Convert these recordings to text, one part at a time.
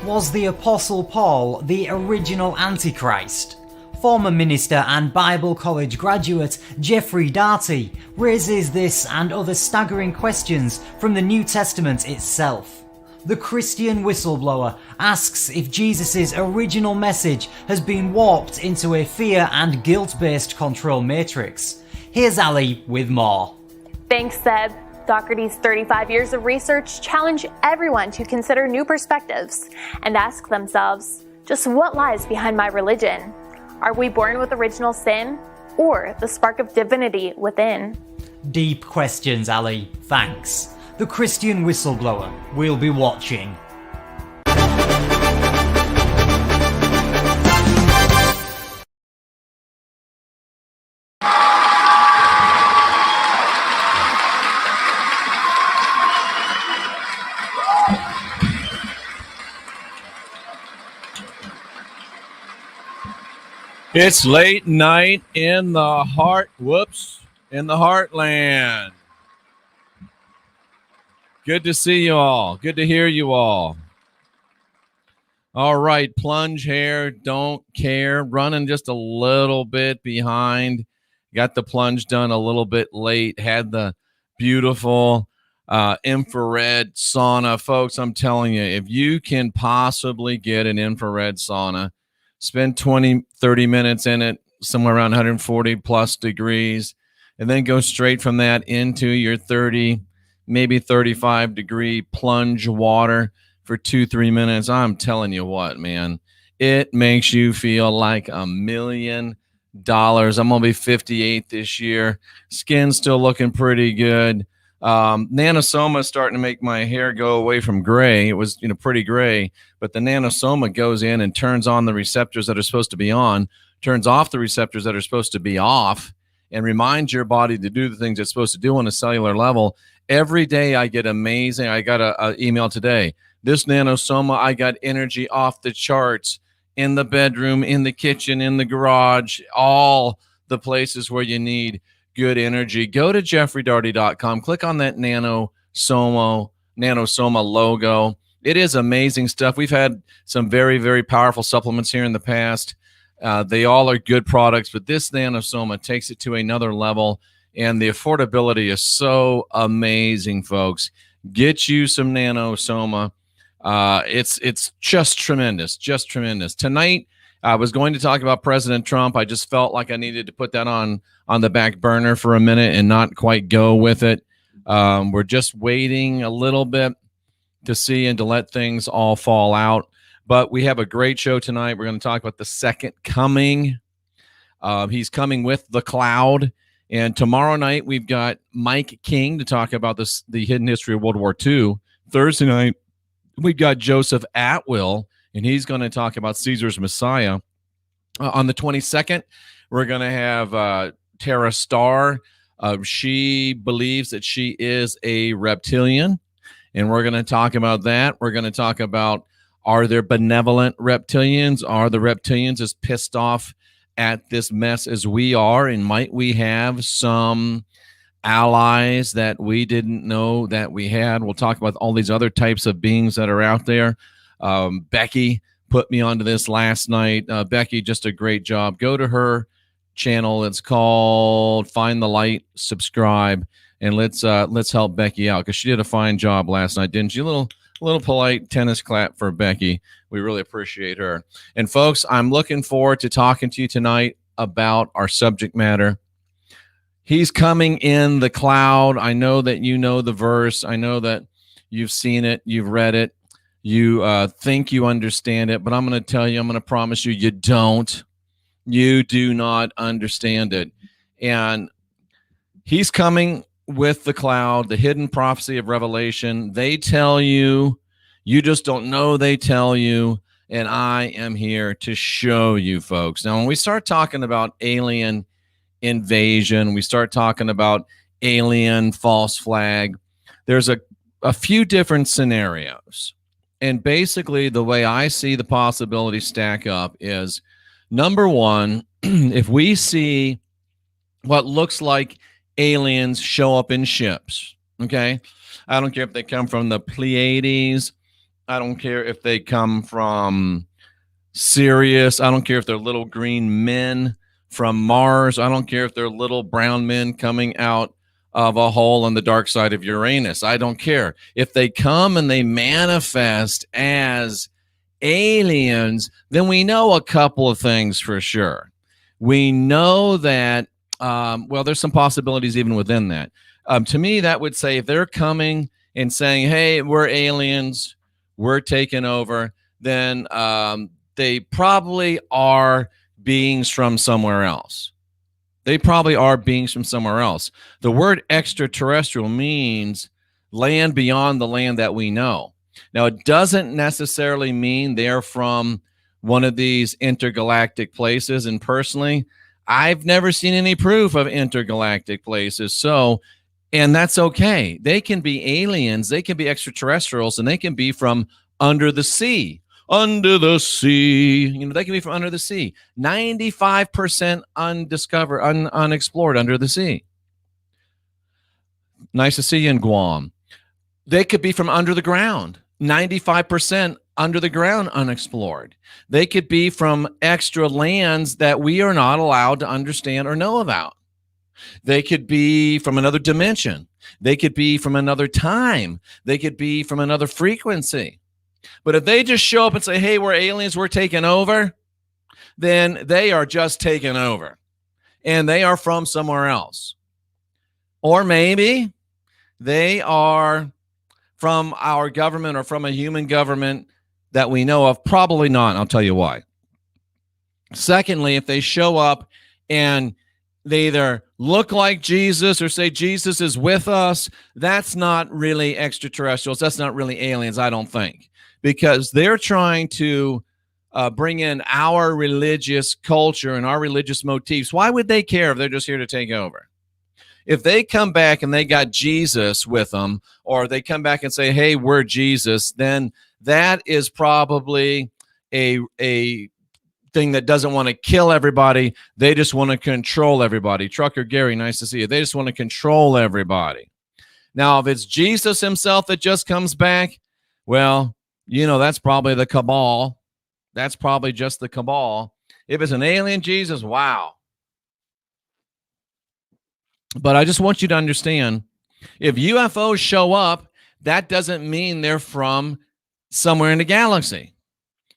Was the Apostle Paul the original Antichrist? Former minister and Bible college graduate Jeffrey Daugherty raises this and other staggering questions from the New Testament itself. The Christian Whistleblower asks if Jesus' original message has been warped into a fear and guilt-based control matrix. Here's Ali with more. Thanks, Seb. Daugherty's 35 years of research challenge everyone to consider new perspectives and ask themselves, just what lies behind my religion? Are we born with original sin or the spark of divinity within? Deep questions, Ali. Thanks. The Christian Whistleblower. We'll be watching. It's late night in the heartland. Good to see you all. Good to hear you all. All right, plunge hair, don't care. Running just a little bit behind. Got the plunge done a little bit late. Had the beautiful infrared sauna. Folks, I'm telling you, if you can possibly get an infrared sauna, spend 20, 30 minutes in it, somewhere around 140 plus degrees, and then go straight from that into your 30, maybe 35 degree plunge water for 2-3 minutes. I'm telling you what, man, it makes you feel like $1 million. I'm going to be 58 this year. Skin's still looking pretty good. Nanosoma is starting to make my hair go away from gray. It was, pretty gray, but the nanosoma goes in and turns on the receptors that are supposed to be on, turns off the receptors that are supposed to be off, and reminds your body to do the things it's supposed to do on a cellular level. Every day I get amazing. I got an email today. This nanosoma, I got energy off the charts in the bedroom, in the kitchen, in the garage, all the places where you need good energy. Go to jeffreydaugherty.com. Click on that nanosoma logo. It is amazing stuff. We've had some very, very powerful supplements here in the past. They all are good products, but this nanosoma takes it to another level, and the affordability is so amazing, folks. Get you some nanosoma. It's just tremendous, just tremendous. Tonight, I was going to talk about President Trump. I just felt like I needed to put that on the back burner for a minute and not quite go with it. We're just waiting a little bit to see and to let things all fall out. But we have a great show tonight. We're going to talk about the second coming. He's coming with the cloud. And tomorrow night, we've got Mike King to talk about the hidden history of World War II. Thursday night, we've got Joseph Atwill, and he's going to talk about Caesar's Messiah. On the 22nd, we're going to have Tara Starr. She believes that she is a reptilian, and we're going to talk about that. We're going to talk about, are there benevolent reptilians? Are the reptilians as pissed off at this mess as we are? And might we have some allies that we didn't know that we had? We'll talk about all these other types of beings that are out there. Becky put me onto this last night. Becky, just a great job. Go to her channel. It's called Find the Light. Subscribe, and let's help Becky out, because she did a fine job last night, didn't she? A little polite tennis clap for Becky. We really appreciate her. And folks, I'm looking forward to talking to you tonight about our subject matter. He's coming in the cloud. I know that you know the verse. I know that you've seen it. You've read it. You think you understand it, but I'm going to tell you, I'm going to promise you, you don't. You do not understand it. And he's coming with the cloud, the hidden prophecy of Revelation. They tell you, you just don't know they tell you, and I am here to show you, folks. Now, when we start talking about alien invasion, we start talking about alien false flag, there's a few different scenarios. And basically, the way I see the possibilities stack up is, number one, if we see what looks like aliens show up in ships, okay? I don't care if they come from the Pleiades I don't care if they come from Sirius. I don't care if they're little green men from Mars. I don't care if they're little brown men coming out of a hole on the dark side of Uranus. I don't care. If they come and they manifest as aliens, then we know a couple of things for sure. We know that, well, there's some possibilities even within that. To me, that would say if they're coming and saying, hey, we're aliens, we're taking over, then they probably are beings from somewhere else. They probably are beings from somewhere else. The word extraterrestrial means land beyond the land that we know. Now, it doesn't necessarily mean they're from one of these intergalactic places. And personally, I've never seen any proof of intergalactic places. So, and that's okay. They can be aliens, they can be extraterrestrials, and they can be from under the sea. Under the sea, they can be from under the sea. 95% undiscovered, unexplored under the sea. Nice to see you in Guam. They could be from under the ground. 95% under the ground, unexplored. They could be from extra lands that we are not allowed to understand or know about. They could be from another dimension. They could be from another time. They could be from another frequency. But if they just show up and say, hey, we're aliens, we're taking over, then they are just taking over. And they are from somewhere else. Or maybe they are from our government or from a human government that we know of. Probably not. I'll tell you why. Secondly, if they show up and they either look like Jesus or say Jesus is with us, that's not really extraterrestrials. That's not really aliens, I don't think. Because they're trying to bring in our religious culture and our religious motifs. Why would they care if they're just here to take over? If they come back and they got Jesus with them, or they come back and say, hey, we're Jesus, then that is probably a thing that doesn't want to kill everybody. They just want to control everybody. Trucker Gary, nice to see you. They just want to control everybody. Now, if it's Jesus himself that just comes back, well, that's probably the cabal. That's probably just the cabal. If it's an alien Jesus, wow. But I just want you to understand, if UFOs show up, that doesn't mean they're from somewhere in the galaxy.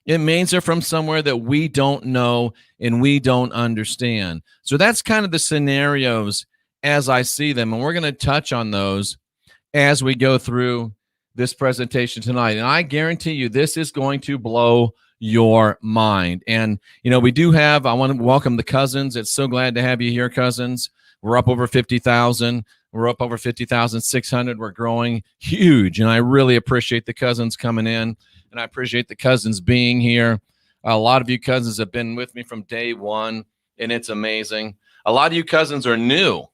It means they're from somewhere that we don't know and we don't understand. So that's kind of the scenarios as I see them. And we're going to touch on those as we go through this presentation tonight. And I guarantee you this is going to blow your mind. And, we do have, I want to welcome the cousins. It's so glad to have you here, cousins. We're up over 50,000. We're up over 50,600. We're growing huge. And I really appreciate the cousins coming in. And I appreciate the cousins being here. A lot of you cousins have been with me from day one, and it's amazing. A lot of you cousins are new.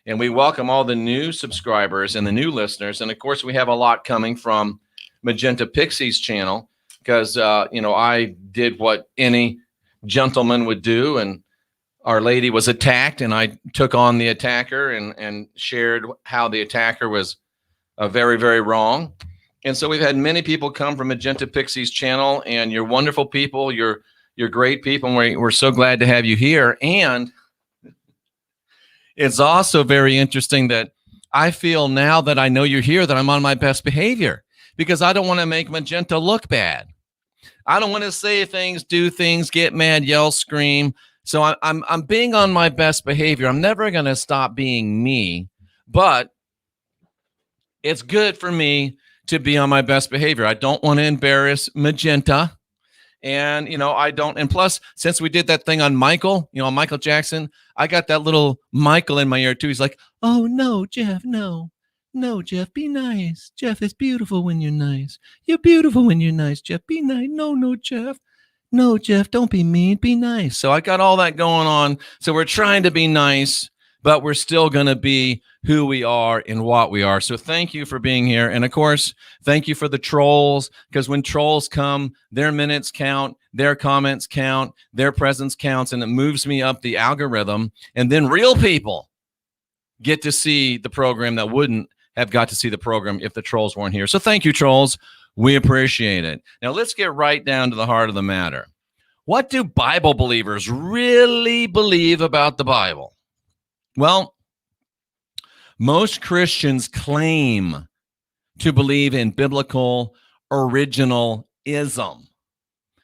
And we welcome all the new subscribers and the new listeners. And, of course, we have a lot coming from Magenta Pixie's channel because, I did what any gentleman would do. And Our Lady was attacked, and I took on the attacker and shared how the attacker was very, very wrong. And so we've had many people come from Magenta Pixie's channel, and you're wonderful people. You're great people, and we're so glad to have you here. And it's also very interesting that I feel now that I know you're here that I'm on my best behavior because I don't want to make Magenta look bad. I don't want to say things, do things, get mad, yell, scream. So I'm being on my best behavior. I'm never going to stop being me, but it's good for me to be on my best behavior. I don't want to embarrass Magenta. And, I don't. And plus, since we did that thing on Michael, on Michael Jackson, I got that little Michael in my ear, too. He's like, oh, no, Jeff, no. No, Jeff, be nice. Jeff, it's beautiful when you're nice. You're beautiful when you're nice, Jeff. Be nice. No, Jeff. No, Jeff, don't be mean. Be nice. So I got all that going on. So we're trying to be nice, but we're still going to be who we are and what we are. So thank you for being here. And of course, thank you for the trolls, because when trolls come, their minutes count, their comments count, their presence counts, and it moves me up the algorithm. And then real people get to see the program that wouldn't have got to see the program if the trolls weren't here. So thank you, trolls. We appreciate it. Now, let's get right down to the heart of the matter. What do Bible believers really believe about the Bible? Well, most Christians claim to believe in biblical originalism.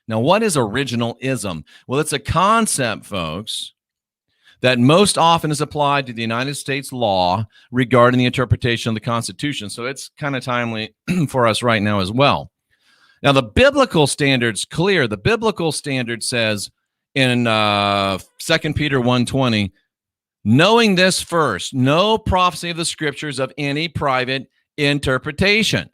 Now, what is originalism? Well, it's a concept, folks, that most often is applied to the United States law regarding the interpretation of the Constitution. So it's kind of timely for us right now as well. Now, the biblical standard's clear. The biblical standard says in 2 Peter 1:20, knowing this first, no prophecy of the scriptures of any private interpretation.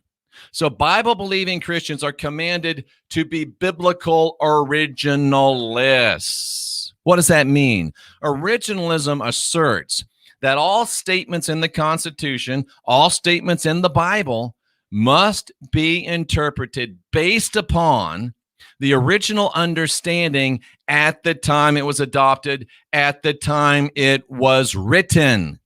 So Bible-believing Christians are commanded to be biblical originalists. What does that mean? Originalism asserts that all statements in the Constitution, all statements in the Bible, must be interpreted based upon the original understanding at the time it was adopted, at the time it was written.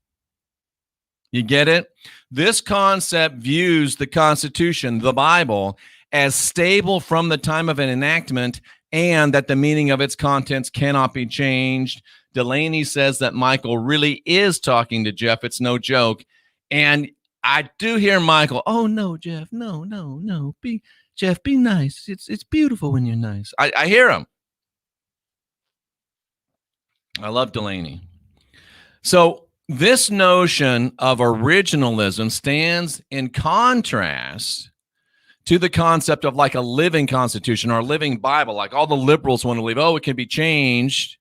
You get it? This concept views the Constitution, the Bible, as stable from the time of an enactment and that the meaning of its contents cannot be changed. Delaney says that Michael really is talking to Jeff. It's no joke. And I do hear Michael, oh, no, Jeff, no. Jeff, be nice. It's beautiful when you're nice. I hear him. I love Delaney. So this notion of originalism stands in contrast to the concept of like a living constitution or a living Bible, like all the liberals want to believe, oh, it can be changed.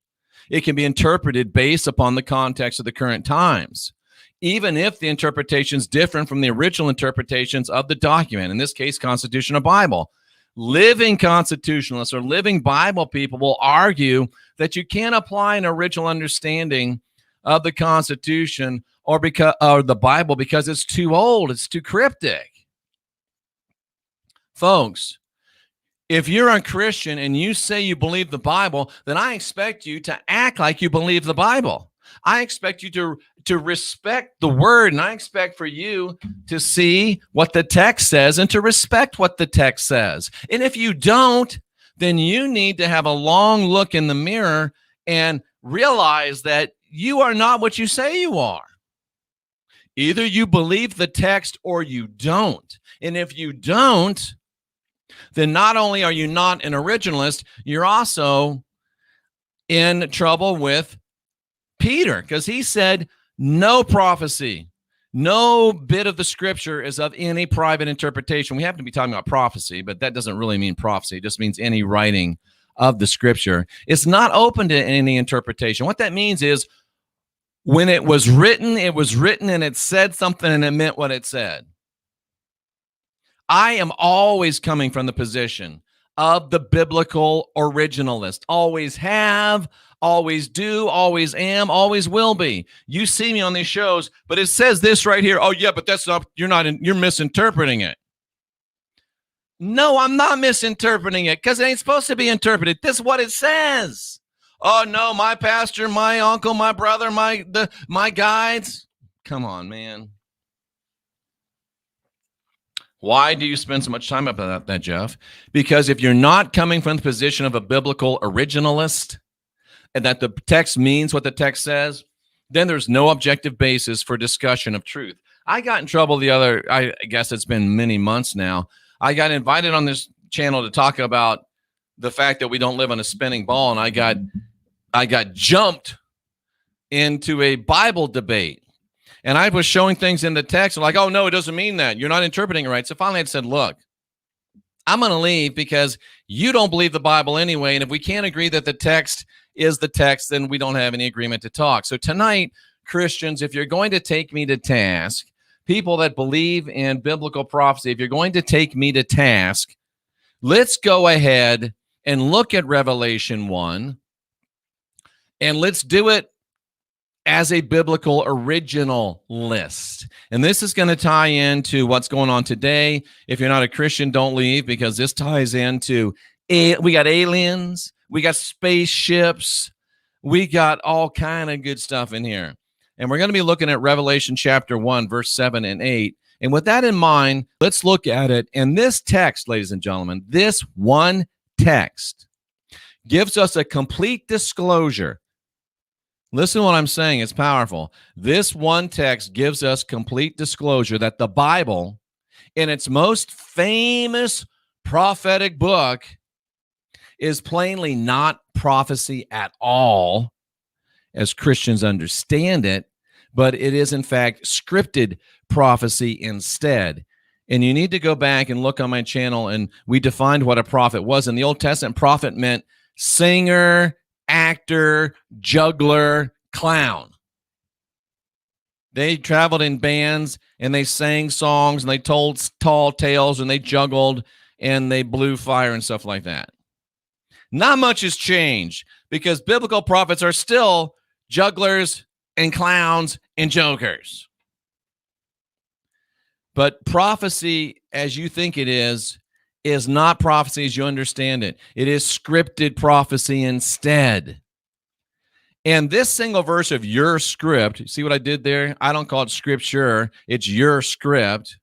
It can be interpreted based upon the context of the current times, even if the interpretation is different from the original interpretations of the document, in this case, Constitution or Bible. Living constitutionalists or living Bible people will argue that you can't apply an original understanding of the Constitution or the Bible because it's too old, it's too cryptic. Folks, if you're a Christian and you say you believe the Bible, then I expect you to act like you believe the Bible. I expect you to respect the word, and I expect for you to see what the text says and to respect what the text says. And if you don't, then you need to have a long look in the mirror and realize that you are not what you say you are. Either you believe the text or you don't. And if you don't, then not only are you not an originalist, you're also in trouble with Peter, because he said no prophecy, no bit of the scripture is of any private interpretation. We happen to be talking about prophecy, but that doesn't really mean prophecy. It just means any writing of the scripture. It's not open to any interpretation. What that means is when it was written and it said something and it meant what it said. I am always coming from the position of the biblical originalist. Always have, always do, always am, always will be. You see me on these shows, but it says this right here. Oh yeah, but that's not, you're misinterpreting it. No, I'm not misinterpreting it because it ain't supposed to be interpreted. This is what it says. Oh no, my pastor, my uncle, my brother, my guides. Come on, man. Why do you spend so much time about that, Jeff? Because if you're not coming from the position of a biblical originalist and that the text means what the text says, then there's no objective basis for discussion of truth. I got in trouble I guess it's been many months now. I got invited on this channel to talk about the fact that we don't live on a spinning ball, and I got jumped into a Bible debate. And I was showing things in the text, like, oh, no, it doesn't mean that. You're not interpreting it right. So finally I said, look, I'm going to leave because you don't believe the Bible anyway. And if we can't agree that the text is the text, then we don't have any agreement to talk. So tonight, Christians, if you're going to take me to task, people that believe in biblical prophecy, if you're going to take me to task, let's go ahead and look at Revelation 1, and let's do it as a biblical original list. And this is going to tie into what's going on today. If you're not a Christian, don't leave, because this ties into, we got aliens, we got spaceships, we got all kind of good stuff in here. And we're going to be looking at Revelation chapter 1, verse 7 and 8. And with that in mind, let's look at it. And this text, ladies and gentlemen, this one text gives us a complete disclosure. Listen to what I'm saying. It's powerful. This one text gives us complete disclosure that the Bible, in its most famous prophetic book, is plainly not prophecy at all, as Christians understand it, but it is, in fact, scripted prophecy instead. And you need to go back and look on my channel, and we defined what a prophet was. In the Old Testament, prophet meant singer, actor, juggler, clown. They traveled in bands, and they sang songs, and they told tall tales, and they juggled, and they blew fire and stuff like that. Not much has changed, because biblical prophets are still jugglers and clowns and jokers. But prophecy, as you think it is not prophecy as you understand it. It is scripted prophecy instead. And this single verse of your script, see what I did there? I don't call it scripture. It's your script.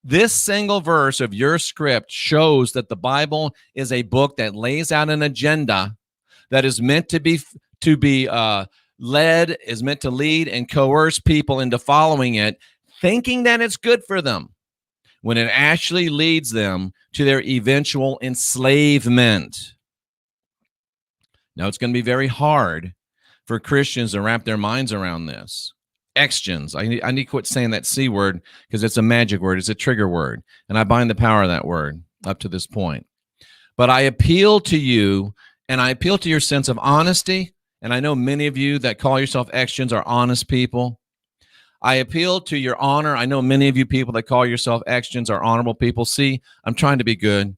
This single verse of your script shows that the Bible is a book that lays out an agenda that is meant to be led, is meant to lead and coerce people into following it, thinking that it's good for them, when it actually leads them to their eventual enslavement. Now, it's going to be very hard for Christians to wrap their minds around this. Exgens. I need to quit saying that C word, because it's a magic word. It's a trigger word. And I bind the power of that word up to this point. But I appeal to you, and I appeal to your sense of honesty. And I know many of you that call yourself Exgens are honest people. I appeal to your honor. I know many of you people that call yourself Exgens are honorable people. See, I'm trying to be good.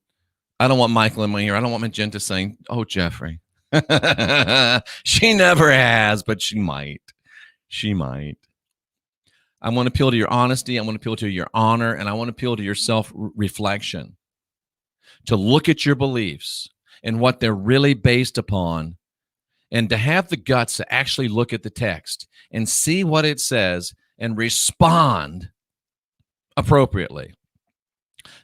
I don't want Michael in my ear. I don't want Magenta saying, oh, Jeffrey. She never has, but she might. She might. I want to appeal to your honesty. I want to appeal to your honor, and I want to appeal to your self-reflection, to look at your beliefs and what they're really based upon, and to have the guts to actually look at the text and see what it says and respond appropriately.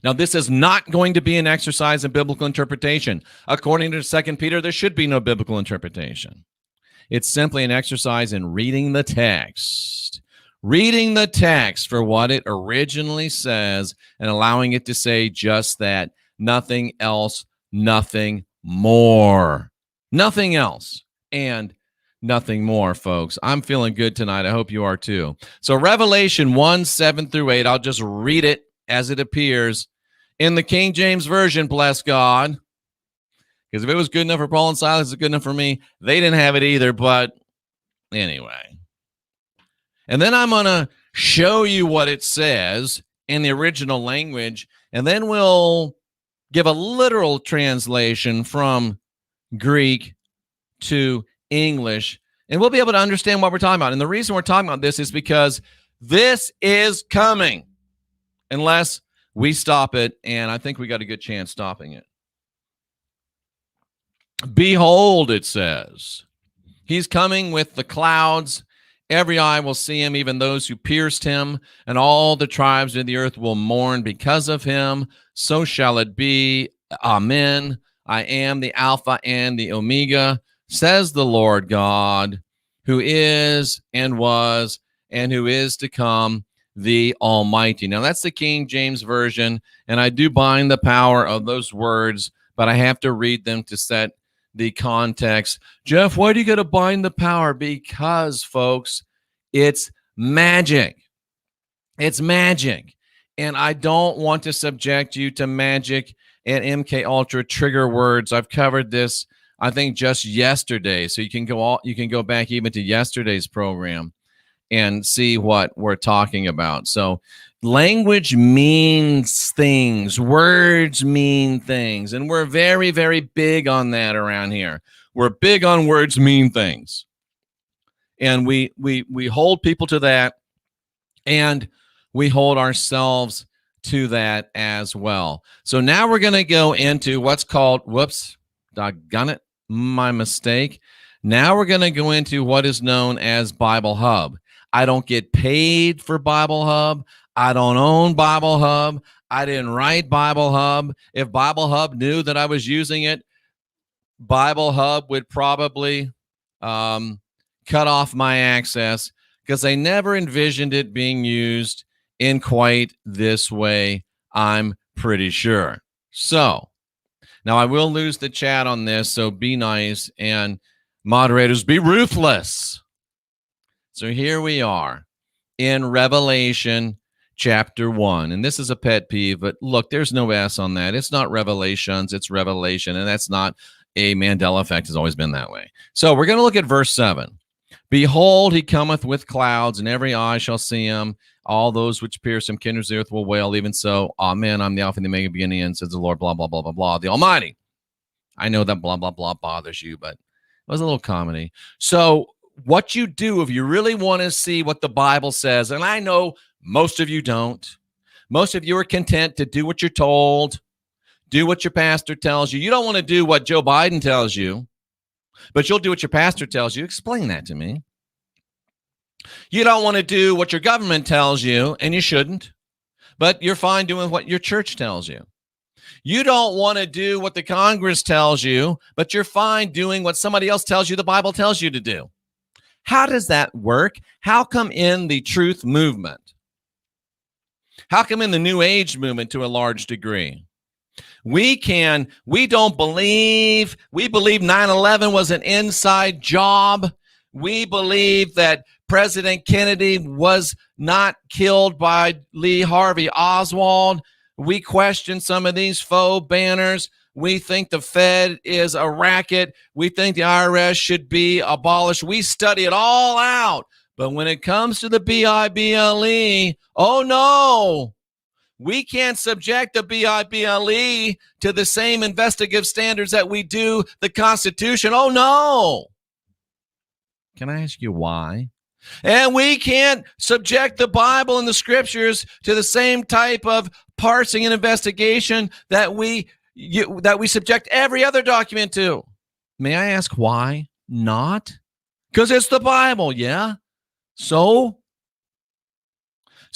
Now, this is not going to be an exercise in biblical interpretation. According to 2 Peter, there should be no biblical interpretation. It's simply an exercise in reading the text. Reading the text for what it originally says and allowing it to say just that. Nothing else, nothing more. Nothing else and nothing more, folks. I'm feeling good tonight. I hope you are too. So Revelation 1, 7 through 8, I'll just read it as it appears in the King James Version, bless God. Because if it was good enough for Paul and Silas, it's good enough for me. They didn't have it either, but anyway. And then I'm going to show you what it says in the original language, and then we'll give a literal translation from Greek to English, and we'll be able to understand what we're talking about. And the reason we're talking about this is because this is coming, unless we stop it, and I think we got a good chance stopping it. Behold, it says, he's coming with the clouds. Every eye will see him, even those who pierced him, and all the tribes of the earth will mourn because of him. So shall it be. Amen. I am the Alpha and the Omega, says the Lord God, who is and was and who is to come, the Almighty. Now, that's the King James Version, and I do bind the power of those words, but I have to read them to set the context. Jeff, why do you got to bind the power? Because, folks, it's magic. It's magic. And I don't want to subject you to magic and MK Ultra trigger words. I've covered this, I think, just yesterday. So you can go back even to yesterday's program and see what we're talking about. So language means things. Words mean things. And we're very, very big on that around here. We're big on words mean things. And we hold people to that, and we hold ourselves to that as well. So now we're going to go into what's called, whoops, doggone it, my mistake. Now we're going to go into what is known as Bible Hub. I don't get paid for Bible Hub. I don't own Bible Hub. I didn't write Bible Hub. If Bible Hub knew that I was using it, Bible Hub would probably cut off my access because they never envisioned it being used in quite this way, I'm pretty sure. So now I will lose the chat on this, so be nice, and moderators, be ruthless. So here we are in Revelation chapter 1, and this is a pet peeve, but look, there's no S on that. It's not Revelations, it's Revelation, and that's not a Mandela effect. Has always been that way. So we're going to look at verse 7. Behold, he cometh with clouds, and every eye shall see him. All those which pierce him, kindred the earth will wail. Even so, amen. I'm the Alpha and the Omega, beginning and end, says the Lord, blah, blah, blah, blah, blah, the Almighty. I know that blah, blah, blah bothers you, but it was a little comedy. So what you do if you really want to see what the Bible says, and I know most of you don't. Most of you are content to do what you're told, do what your pastor tells you. You don't want to do what Joe Biden tells you, but you'll do what your pastor tells you. Explain that to me. You don't want to do what your government tells you, and you shouldn't, but you're fine doing what your church tells you. You don't want to do what the Congress tells you, but you're fine doing what somebody else tells you the Bible tells you to do. How does that work? How come in the truth movement? How come in the New Age movement to a large degree? We believe 9/11 was an inside job. We believe that President Kennedy was not killed by Lee Harvey Oswald. We question some of these faux banners. We think the Fed is a racket. We think the IRS should be abolished. We study it all out. But when it comes to the BIBLE, oh no, we can't subject the BIBLE to the same investigative standards that we do the Constitution. Oh no. Can I ask you why? And we can't subject the Bible and the scriptures to the same type of parsing and investigation that we subject every other document to. May I ask why not? Because it's the Bible, yeah? So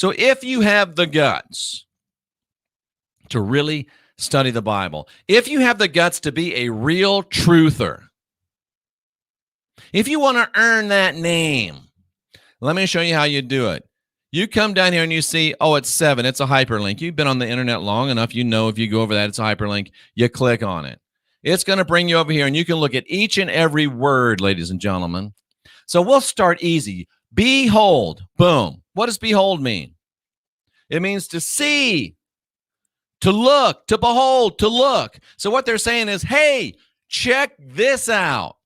if you have the guts to really study the Bible, if you have the guts to be a real truther, if you want to earn that name, let me show you how you do it. You come down here and you see, oh, it's 7. It's a hyperlink. You've been on the internet long enough. You know if you go over that, it's a hyperlink. You click on it. It's going to bring you over here, and you can look at each and every word, ladies and gentlemen. So we'll start easy. Behold. Boom. What does behold mean? It means to see, to look, to behold, to look. So what they're saying is, hey, check this out.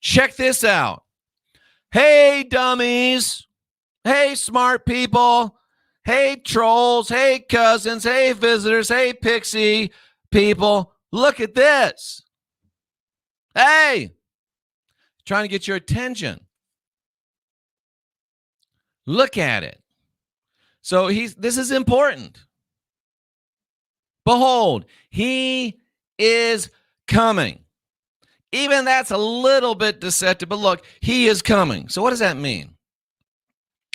Check this out. Hey, dummies. Hey, smart people. Hey, trolls. Hey, cousins. Hey, visitors. Hey, pixie people. Look at this. Hey, trying to get your attention. Look at it. So this is important. Behold, he is coming. Even that's a little bit deceptive, but look, he is coming. So what does that mean?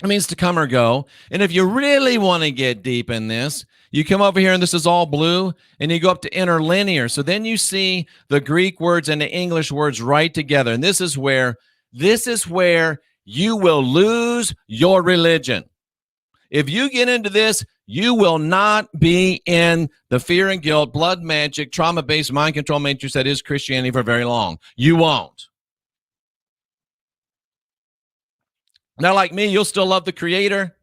It means to come or go. And if you really want to get deep in this, you come over here and this is all blue, and you go up to interlinear. So then you see the Greek words and the English words right together. And this is where you will lose your religion. If you get into this, you will not be in the fear and guilt, blood magic, trauma-based mind control matrix that is Christianity for very long. You won't. Now, like me, you'll still love the Creator.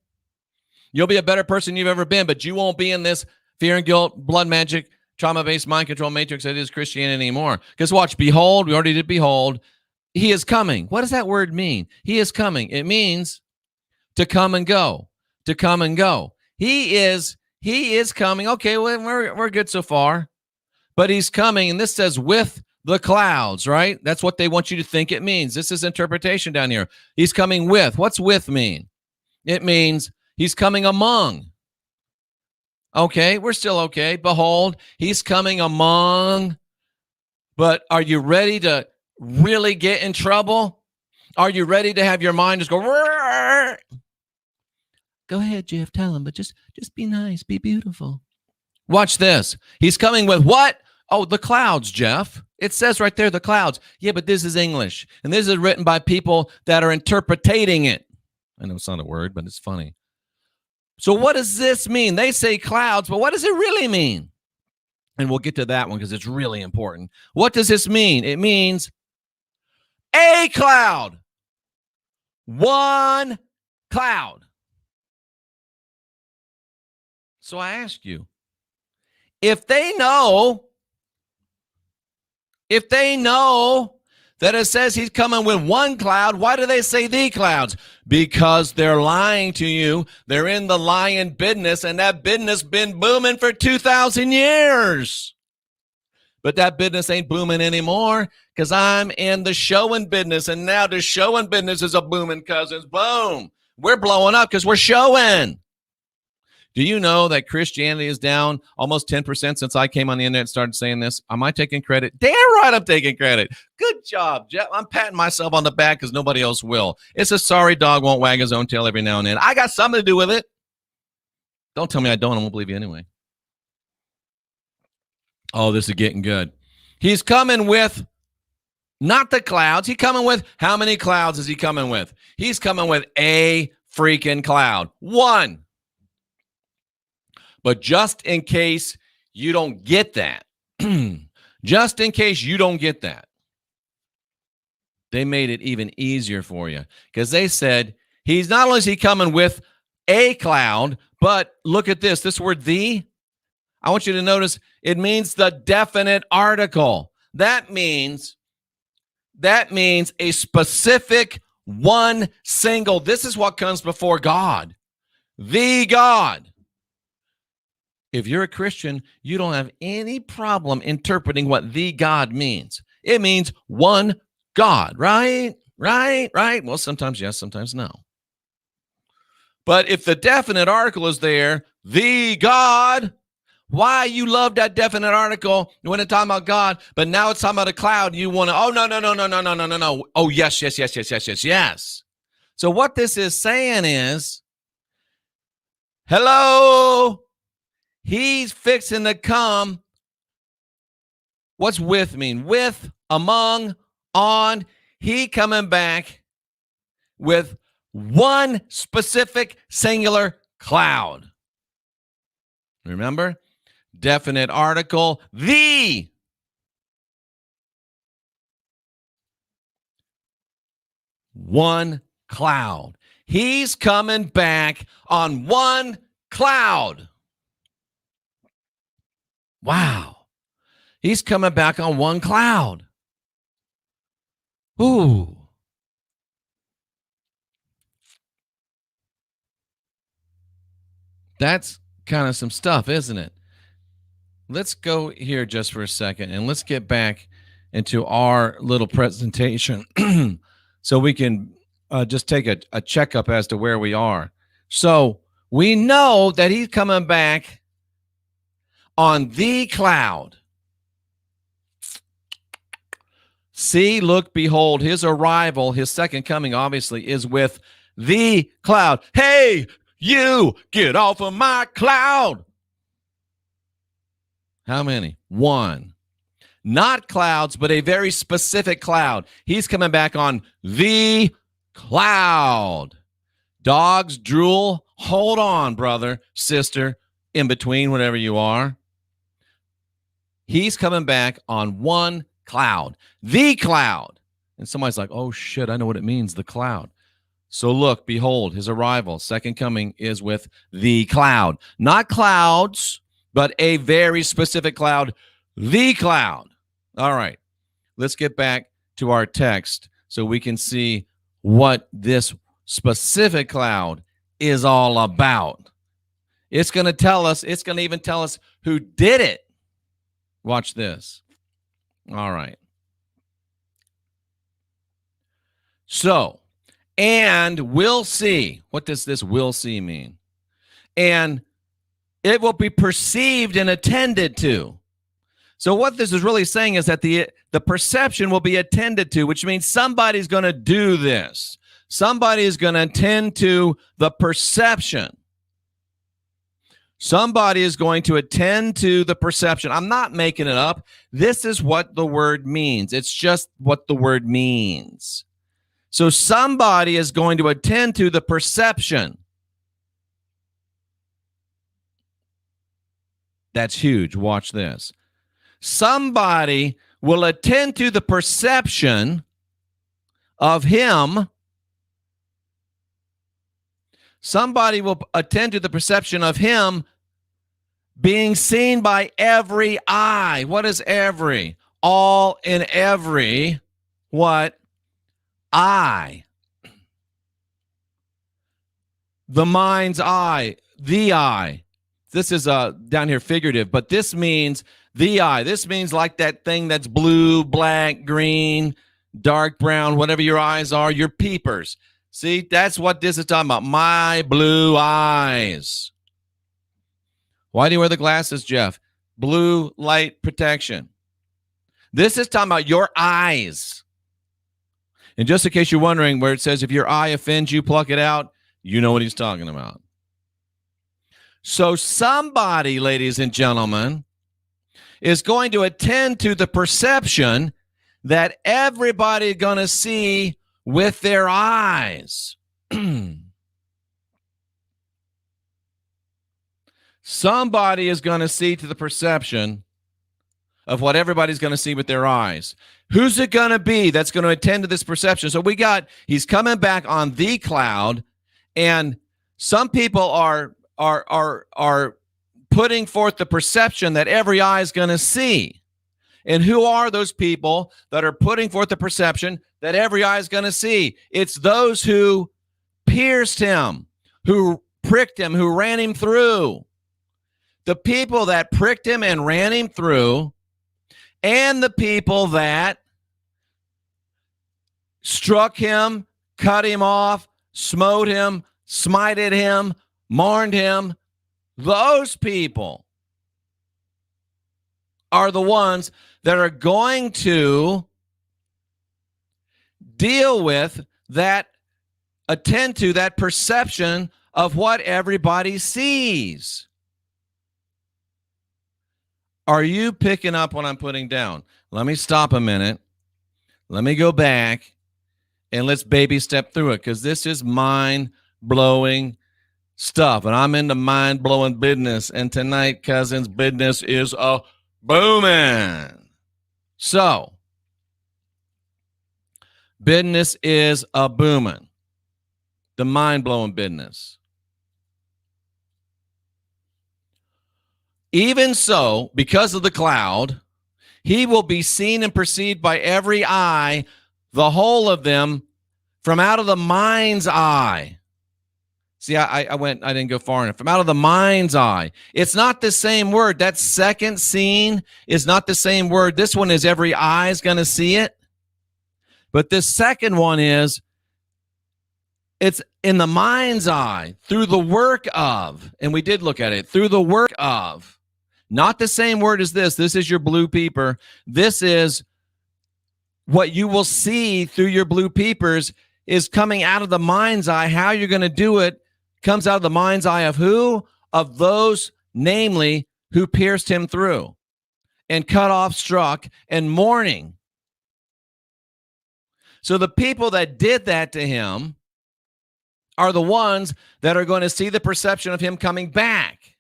You'll be a better person you've ever been, but you won't be in this fear and guilt, blood magic, trauma-based mind control matrix that is Christianity anymore. Because watch, behold, we already did behold. He is coming. What does that word mean? He is coming. It means to come and go. To come and go. He is coming. Okay, well, we're good so far. But he's coming, and this says with the clouds, right? That's what they want you to think it means. This is interpretation down here. He's coming with. What's with mean? It means he's coming among. Okay, we're still okay. Behold, he's coming among. But are you ready to really get in trouble? Are you ready to have your mind just go? Rrr? Go ahead, Jeff, tell him, but just be nice, be beautiful. Watch this. He's coming with what? Oh, the clouds, Jeff. It says right there, the clouds. Yeah, but this is English, and this is written by people that are interpreting it. I know it's not a word, but it's funny. So what does this mean? They say clouds, but what does it really mean? And we'll get to that one because it's really important. What does this mean? It means a cloud. One cloud. So I ask you, if they know that it says he's coming with one cloud, why do they say the clouds? Because they're lying to you. They're in the lying business, and that business been booming for 2,000 years. But that business ain't booming anymore because I'm in the showing business, and now the showing business is a booming, cousins. Boom. We're blowing up because we're showing. Do you know that Christianity is down almost 10% since I came on the internet and started saying this? Am I taking credit? Damn right I'm taking credit. Good job, Jeff. I'm patting myself on the back because nobody else will. It's a sorry dog won't wag his own tail every now and then. I got something to do with it. Don't tell me I don't. I won't believe you anyway. Oh, this is getting good. He's coming with not the clouds. He's coming with, how many clouds is he coming with? He's coming with a freaking cloud. One. But just in case you don't get that, just in case you don't get that, they made it even easier for you because they said he's not only is he coming with a cloud, but look at this word the, I want you to notice it means the definite article. That means a specific one single. This is what comes before God, the God. If you're a Christian, you don't have any problem interpreting what the God means. It means one God, right? Right? Well, sometimes yes, sometimes no. But if the definite article is there, the God, why you love that definite article when it's talking about God, but now it's talking about a cloud, you want to, oh, no. Oh, yes. So what this is saying is, hello, he's fixing to come. What's with mean? With, among, on. He coming back with one specific singular cloud. Remember? Definite article, the. One cloud. He's coming back on one cloud. Wow. He's coming back on one cloud. Ooh. That's kind of some stuff, isn't it? Let's go here just for a second and let's get back into our little presentation so we can just take a checkup as to where we are. So we know that he's coming back on the cloud. See, look, behold, his arrival, his second coming, obviously, is with the cloud. Hey, you, get off of my cloud. How many? One. Not clouds, but a very specific cloud. He's coming back on the cloud. Dogs drool. Hold on, brother, sister, in between, whatever you are. He's coming back on one cloud. The cloud. And somebody's like, oh, shit, I know what it means, the cloud. So look, behold, his arrival, second coming, is with the cloud. Not clouds, but a very specific cloud, the cloud. All right, let's get back to our text so we can see what this specific cloud is all about. It's going to tell us, it's going to even tell us who did it. Watch this. All right. So, and we'll see. What does this will see mean? And it will be perceived and attended to. So what this is really saying is that the perception will be attended to, which means somebody's going to do this. Somebody is going to attend to the perception. Somebody is going to attend to the perception. I'm not making it up. This is what the word means. It's just what the word means. So somebody is going to attend to the perception. That's huge. Watch this. Somebody will attend to the perception of him. Somebody will attend to the perception of him being seen by every eye. What is every? All in every what? Eye. The mind's eye. The eye. This is down here figurative, but this means the eye. This means like that thing that's blue, black, green, dark brown, whatever your eyes are, your peepers. See, that's what this is talking about. My blue eyes. Why do you wear the glasses, Jeff? Blue light protection. This is talking about your eyes. And just in case you're wondering where it says, if your eye offends you, pluck it out, you know what he's talking about. So somebody, ladies and gentlemen, is going to attend to the perception that everybody is going to see with their eyes. Somebody is going to see to the perception of what everybody's going to see with their eyes. Who's it going to be that's going to attend to this perception? So he's coming back on the cloud, and some people are putting forth the perception that every eye is going to see. And who are those people that are putting forth the perception that every eye is going to see? It's those who pierced him, who pricked him, who ran him through. The people that pricked him and ran him through, and the people that struck him, cut him off, smote him, smited him, mourned him, those people are the ones that are going to deal with that, attend to that perception of what everybody sees. Are you picking up what I'm putting down? Let me stop a minute. Let me go back and let's baby step through it, because this is mind-blowing stuff. And I'm into mind-blowing business. And tonight, cousins, business is a booming. So, business is a booming. The mind-blowing business. Even so, because of the cloud, he will be seen and perceived by every eye, the whole of them, from out of the mind's eye. See, I didn't go far enough. From out of the mind's eye. It's not the same word. That second scene is not the same word. This one is every eye is going to see it. But this second one is, it's in the mind's eye, through the work of, and we did look at it, through the work of. Not the same word as this. This is your blue peeper. This is what you will see through your blue peepers is coming out of the mind's eye. How you're going to do it comes out of the mind's eye of who? Of those, namely, who pierced him through and cut off, struck, and mourning. So the people that did that to him are the ones that are going to see the perception of him coming back.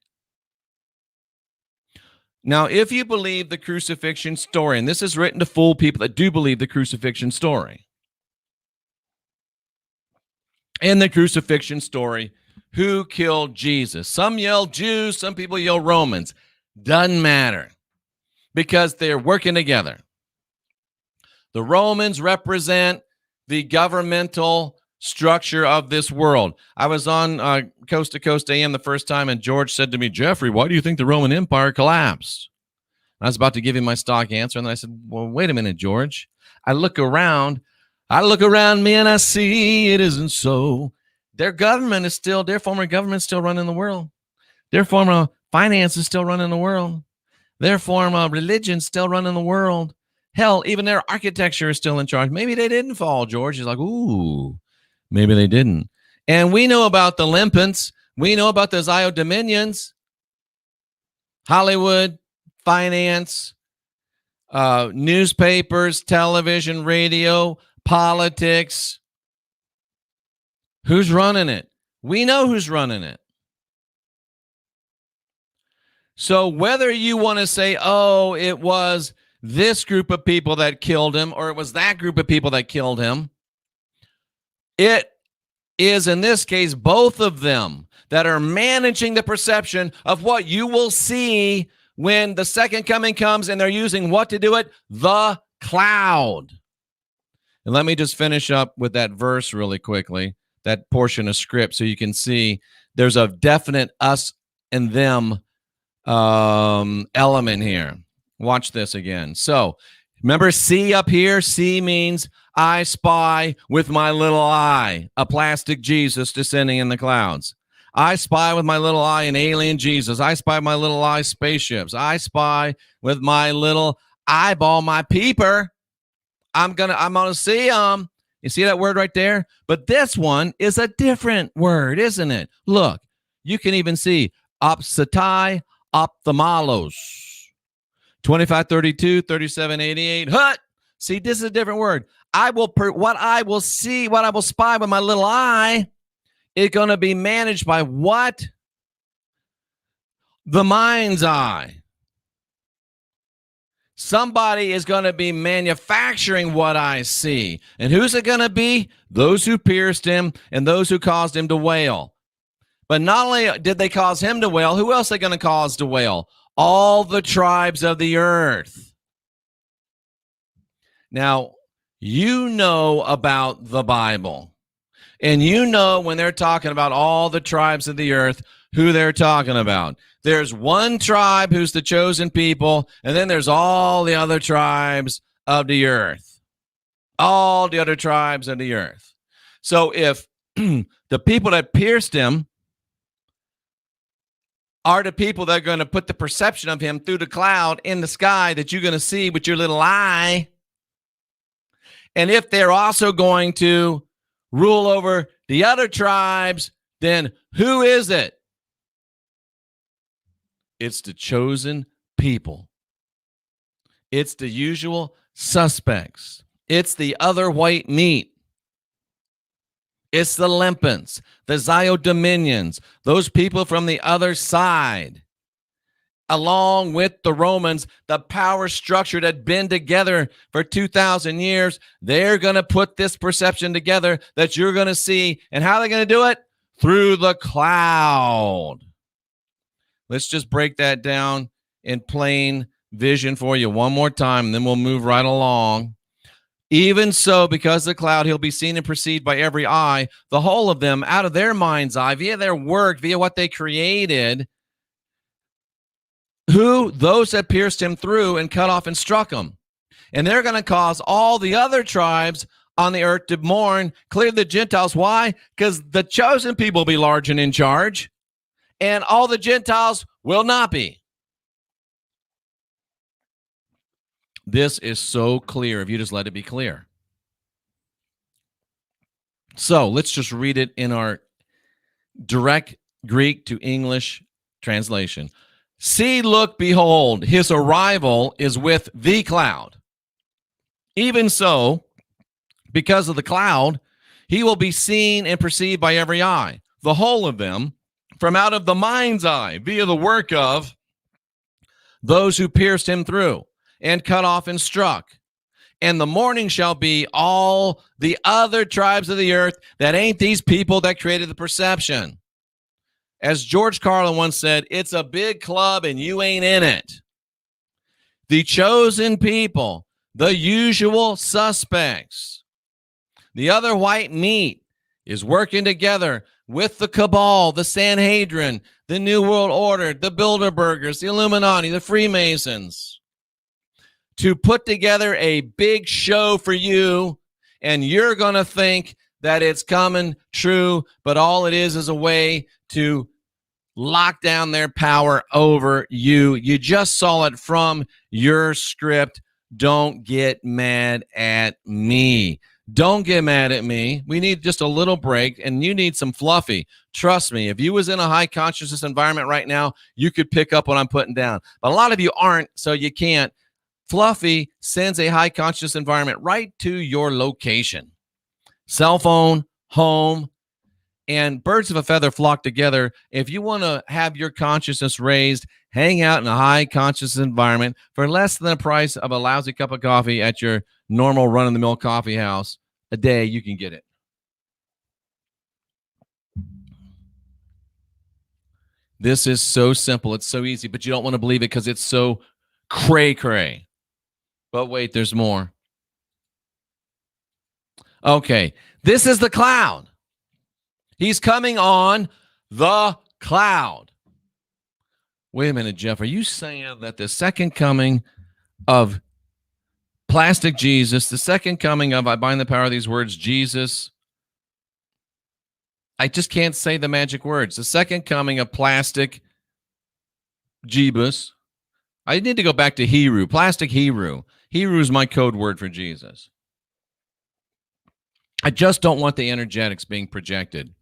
Now, if you believe the crucifixion story, and this is written to fool people that do believe the crucifixion story. In the crucifixion story, who killed Jesus? Some yell Jews, some people yell Romans. Doesn't matter, because they're working together. The Romans represent the governmental structure of this world. I was on Coast to Coast AM the first time, and George said to me, Jeffrey, why do you think the Roman Empire collapsed? I was about to give him my stock answer, and then I said, well, wait a minute, George. I look around me, and I see it isn't so. Their government is still, their former government is still running the world. Their former finance is still running the world. Their former religion is still running the world. Hell, even their architecture is still in charge. Maybe they didn't fall, George. He's like, ooh. Maybe they didn't. And we know about the limpants. We know about the Zio-dominions, Hollywood, finance, newspapers, television, radio, politics. Who's running it? We know who's running it. So whether you want to say, oh, it was this group of people that killed him, or it was that group of people that killed him, it is, in this case, both of them that are managing the perception of what you will see when the second coming comes, and they're using what to do it? The cloud. And let me just finish up with that verse really quickly, that portion of script, so you can see there's a definite us and them element here. Watch this again. So remember see up here? See means I spy with my little eye a plastic Jesus descending in the clouds. I spy with my little eye an alien Jesus. I spy with my little eye spaceships. I spy with my little eyeball my peeper. I'm gonna see them. You see that word right there? But this one is a different word, isn't it? Look, you can even see opsatai ophthalmos. 2532, 3788. Hut. See, this is a different word. What I will spy with my little eye is going to be managed by what? The mind's eye. Somebody is going to be manufacturing what I see. And who's it going to be? Those who pierced him and those who caused him to wail. But not only did they cause him to wail, who else are they going to cause to wail? All the tribes of the earth. Now, you know about the Bible. And you know when they're talking about all the tribes of the earth, who they're talking about. There's one tribe who's the chosen people, and then there's all the other tribes of the earth. All the other tribes of the earth. So if the people that pierced him are the people that are going to put the perception of him through the cloud in the sky that you're going to see with your little eye, and if they're also going to rule over the other tribes, then who is it? It's the chosen people. It's the usual suspects. It's the other white meat. It's the limpants, the Zio-dominions, those people from the other side. Along with the Romans, the power structure that had been together for 2,000 years, they're going to put this perception together that you're going to see. And how are they going to do it? Through the cloud. Let's just break that down in plain vision for you one more time, and then we'll move right along. Even so, because of the cloud, he'll be seen and perceived by every eye, the whole of them out of their mind's eye, via their work, via what they created. Who? Those that pierced him through and cut off and struck him. And they're going to cause all the other tribes on the earth to mourn, clear the Gentiles. Why? Because the chosen people will be large and in charge, and all the Gentiles will not be. This is so clear if you just let it be clear. So let's just read it in our direct Greek to English translation. See, look, behold, his arrival is with the cloud. Even so, because of the cloud, he will be seen and perceived by every eye, the whole of them, from out of the mind's eye, via the work of those who pierced him through and cut off and struck. And the mourning shall be all the other tribes of the earth that ain't these people that created the perception. As George Carlin once said, it's a big club and you ain't in it. The chosen people, the usual suspects, the other white meat is working together with the cabal, the Sanhedrin, the New World Order, the Bilderbergers, the Illuminati, the Freemasons, to put together a big show for you, and you're going to think that it's coming true, but all it is a way to lock down their power over you. You just saw it from your script. Don't get mad at me. Don't get mad at me. We need just a little break, and you need some fluffy. Trust me, if you was in a high consciousness environment right now, you could pick up what I'm putting down. But a lot of you aren't, so you can't. Fluffy sends a high consciousness environment right to your location. Cell phone, home, and birds of a feather flock together. If you want to have your consciousness raised, hang out in a high consciousness environment for less than the price of a lousy cup of coffee at your normal run-of-the-mill coffee house a day, you can get it. This is so simple. It's so easy, but you don't want to believe it because it's so cray-cray. But wait, there's more. Okay, this is the cloud. He's coming on the cloud. Wait a minute, Jeff. Are you saying that the second coming of Plastic Jesus, the second coming of, I bind the power of these words, Jesus, I just can't say the magic words. The second coming of Plastic Jeebus. I need to go back to Hebrew. Plastic Hebrew. Hebrew is my code word for Jesus. I just don't want the energetics being projected.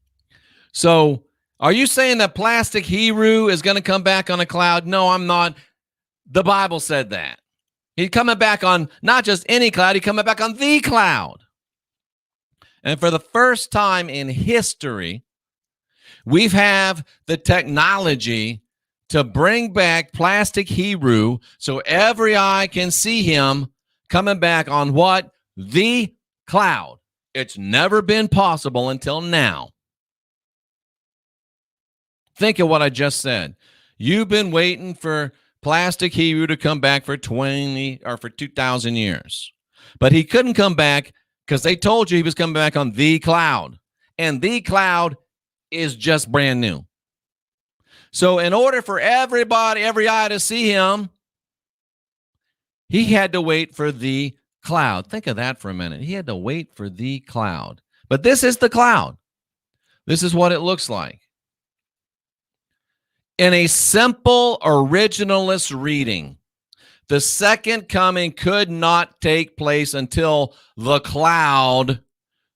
So, are you saying that Plastic Hebrew is going to come back on a cloud? No, I'm not. The Bible said that. He's coming back on not just any cloud, he's coming back on the cloud. And for the first time in history, we have the technology to bring back Plastic Hebrew so every eye can see him coming back on what? The cloud. It's never been possible until now. Think of what I just said. You've been waiting for Plastic Hebrew to come back for 2,000 years. But he couldn't come back because they told you he was coming back on the cloud. And the cloud is just brand new. So in order for everybody, every eye to see him, he had to wait for the cloud. Think of that for a minute. He had to wait for the cloud. But this is the cloud. This is what it looks like. In a simple originalist reading, the second coming could not take place until the cloud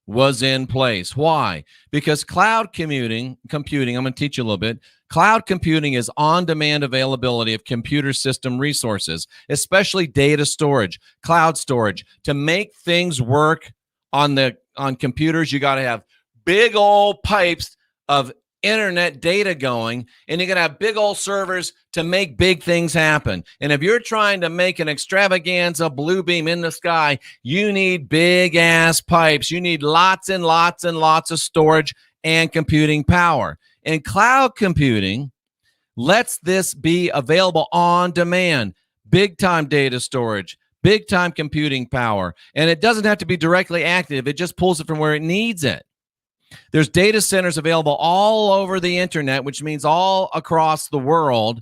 was in place. Why? Because cloud computing, I'm going to teach you a little bit. Cloud computing is on-demand availability of computer system resources, especially data storage, cloud storage. To make things work on computers, you got to have big old pipes of internet data going, and you're going to have big old servers to make big things happen. And if you're trying to make an extravaganza blue beam in the sky, you need big ass pipes. You need lots and lots and lots of storage and computing power. And cloud computing lets this be available on demand. Big time data storage, big time computing power. And it doesn't have to be directly active. It just pulls it from where it needs it. There's data centers available all over the internet, which means all across the world.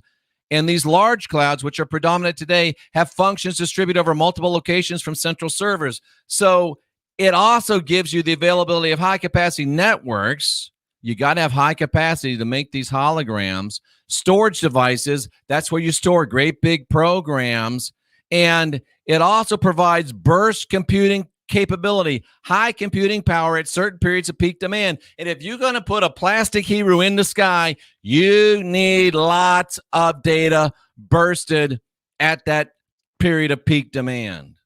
And these large clouds, which are predominant today, have functions distributed over multiple locations from central servers. So it also gives you the availability of high-capacity networks. You got to have high capacity to make these holograms. Storage devices, that's where you store great big programs. And it also provides burst computing capability, high computing power at certain periods of peak demand. And if you're going to put a Plastic Hebrew in the sky, you need lots of data bursted at that period of peak demand.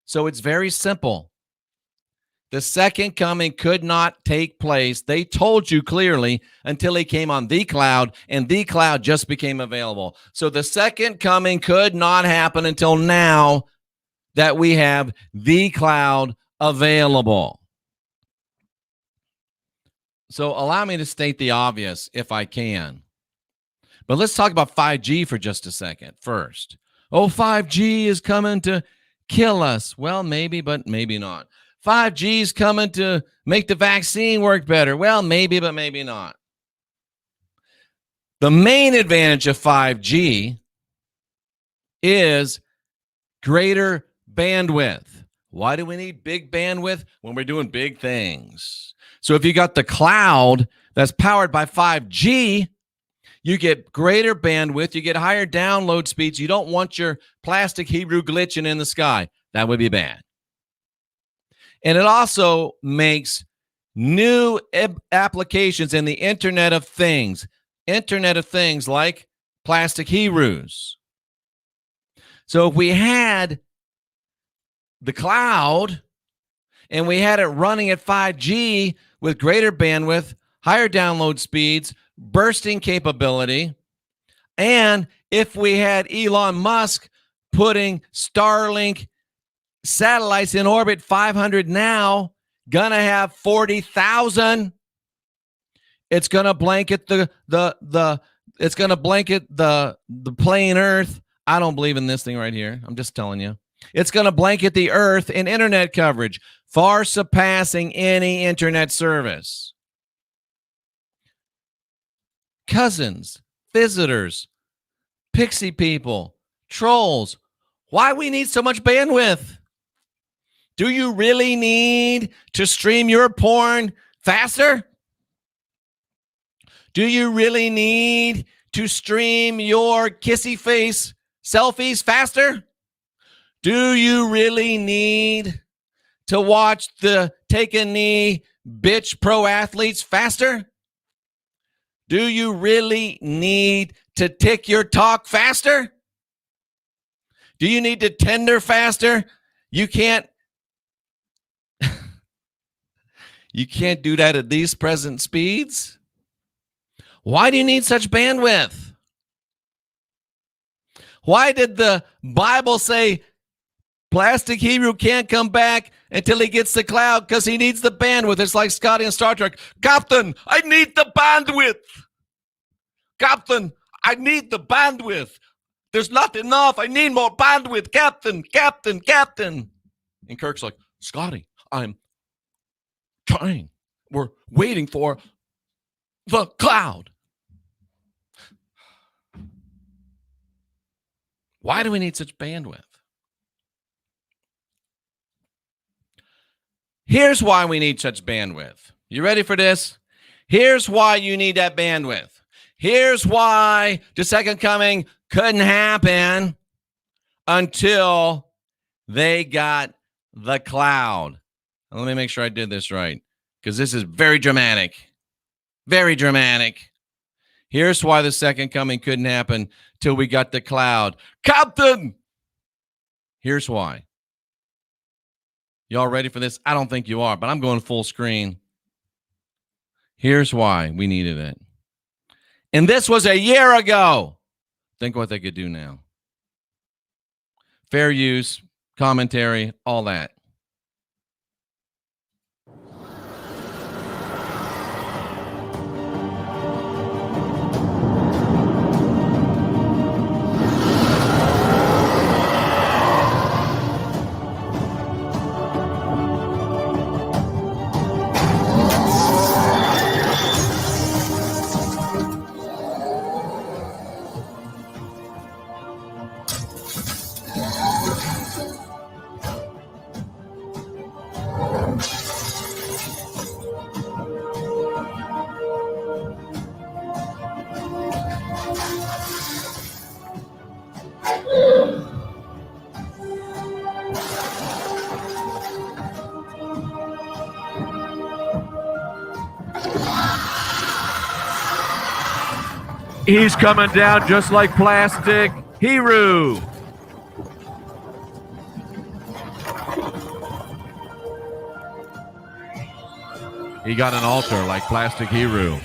So it's very simple. The second coming could not take place, they told you clearly, until he came on the cloud, and the cloud just became available. So the second coming could not happen until now that we have the cloud available. So allow me to state the obvious if I can. But let's talk about 5G for just a second first. Oh, 5G is coming to kill us. Well, maybe, but maybe not. 5G is coming to make the vaccine work better. Well, maybe, but maybe not. The main advantage of 5G is greater bandwidth. Why do we need big bandwidth? When we're doing big things. So if you got the cloud that's powered by 5G, you get greater bandwidth, you get higher download speeds. You don't want your Plastic Hebrew glitching in the sky. That would be bad. And it also makes new applications in the Internet of Things like plastic heroes. So if we had the cloud and we had it running at 5G with greater bandwidth, higher download speeds, bursting capability, and if we had Elon Musk putting Starlink satellites in orbit, 500 now, gonna have 40,000. It's gonna blanket the plain Earth. I don't believe in this thing right here. I'm just telling you. It's gonna blanket the Earth in internet coverage, far surpassing any internet service. Cousins, visitors, pixie people, trolls. Why we need so much bandwidth? Do you really need to stream your porn faster? Do you really need to stream your kissy face selfies faster? Do you really need to watch the take a knee bitch pro athletes faster? Do you really need to tick your talk faster? Do you need to tender faster? You can't do that at these present speeds. Why do you need such bandwidth? Why did the Bible say Plastic Hebrew can't come back until he gets the cloud because he needs the bandwidth? It's like Scotty in Star Trek. Captain, I need the bandwidth. Captain, I need the bandwidth. There's not enough. I need more bandwidth. Captain, Captain, Captain. And Kirk's like, Scotty, I'm trying. We're waiting for the cloud. Why do we need such bandwidth? Here's why we need such bandwidth. You ready for this? Here's why you need that bandwidth. Here's why the second coming couldn't happen until they got the cloud. Now, let me make sure I did this right, because this is very dramatic. Very dramatic. Here's why the second coming couldn't happen till we got the cloud. Captain! Here's why. Y'all ready for this? I don't think you are, but I'm going full screen. Here's why we needed it. And this was a year ago. Think what they could do now. Fair use, commentary, all that. He's coming down just like Plastic Hero. He got an altar like Plastic Hero.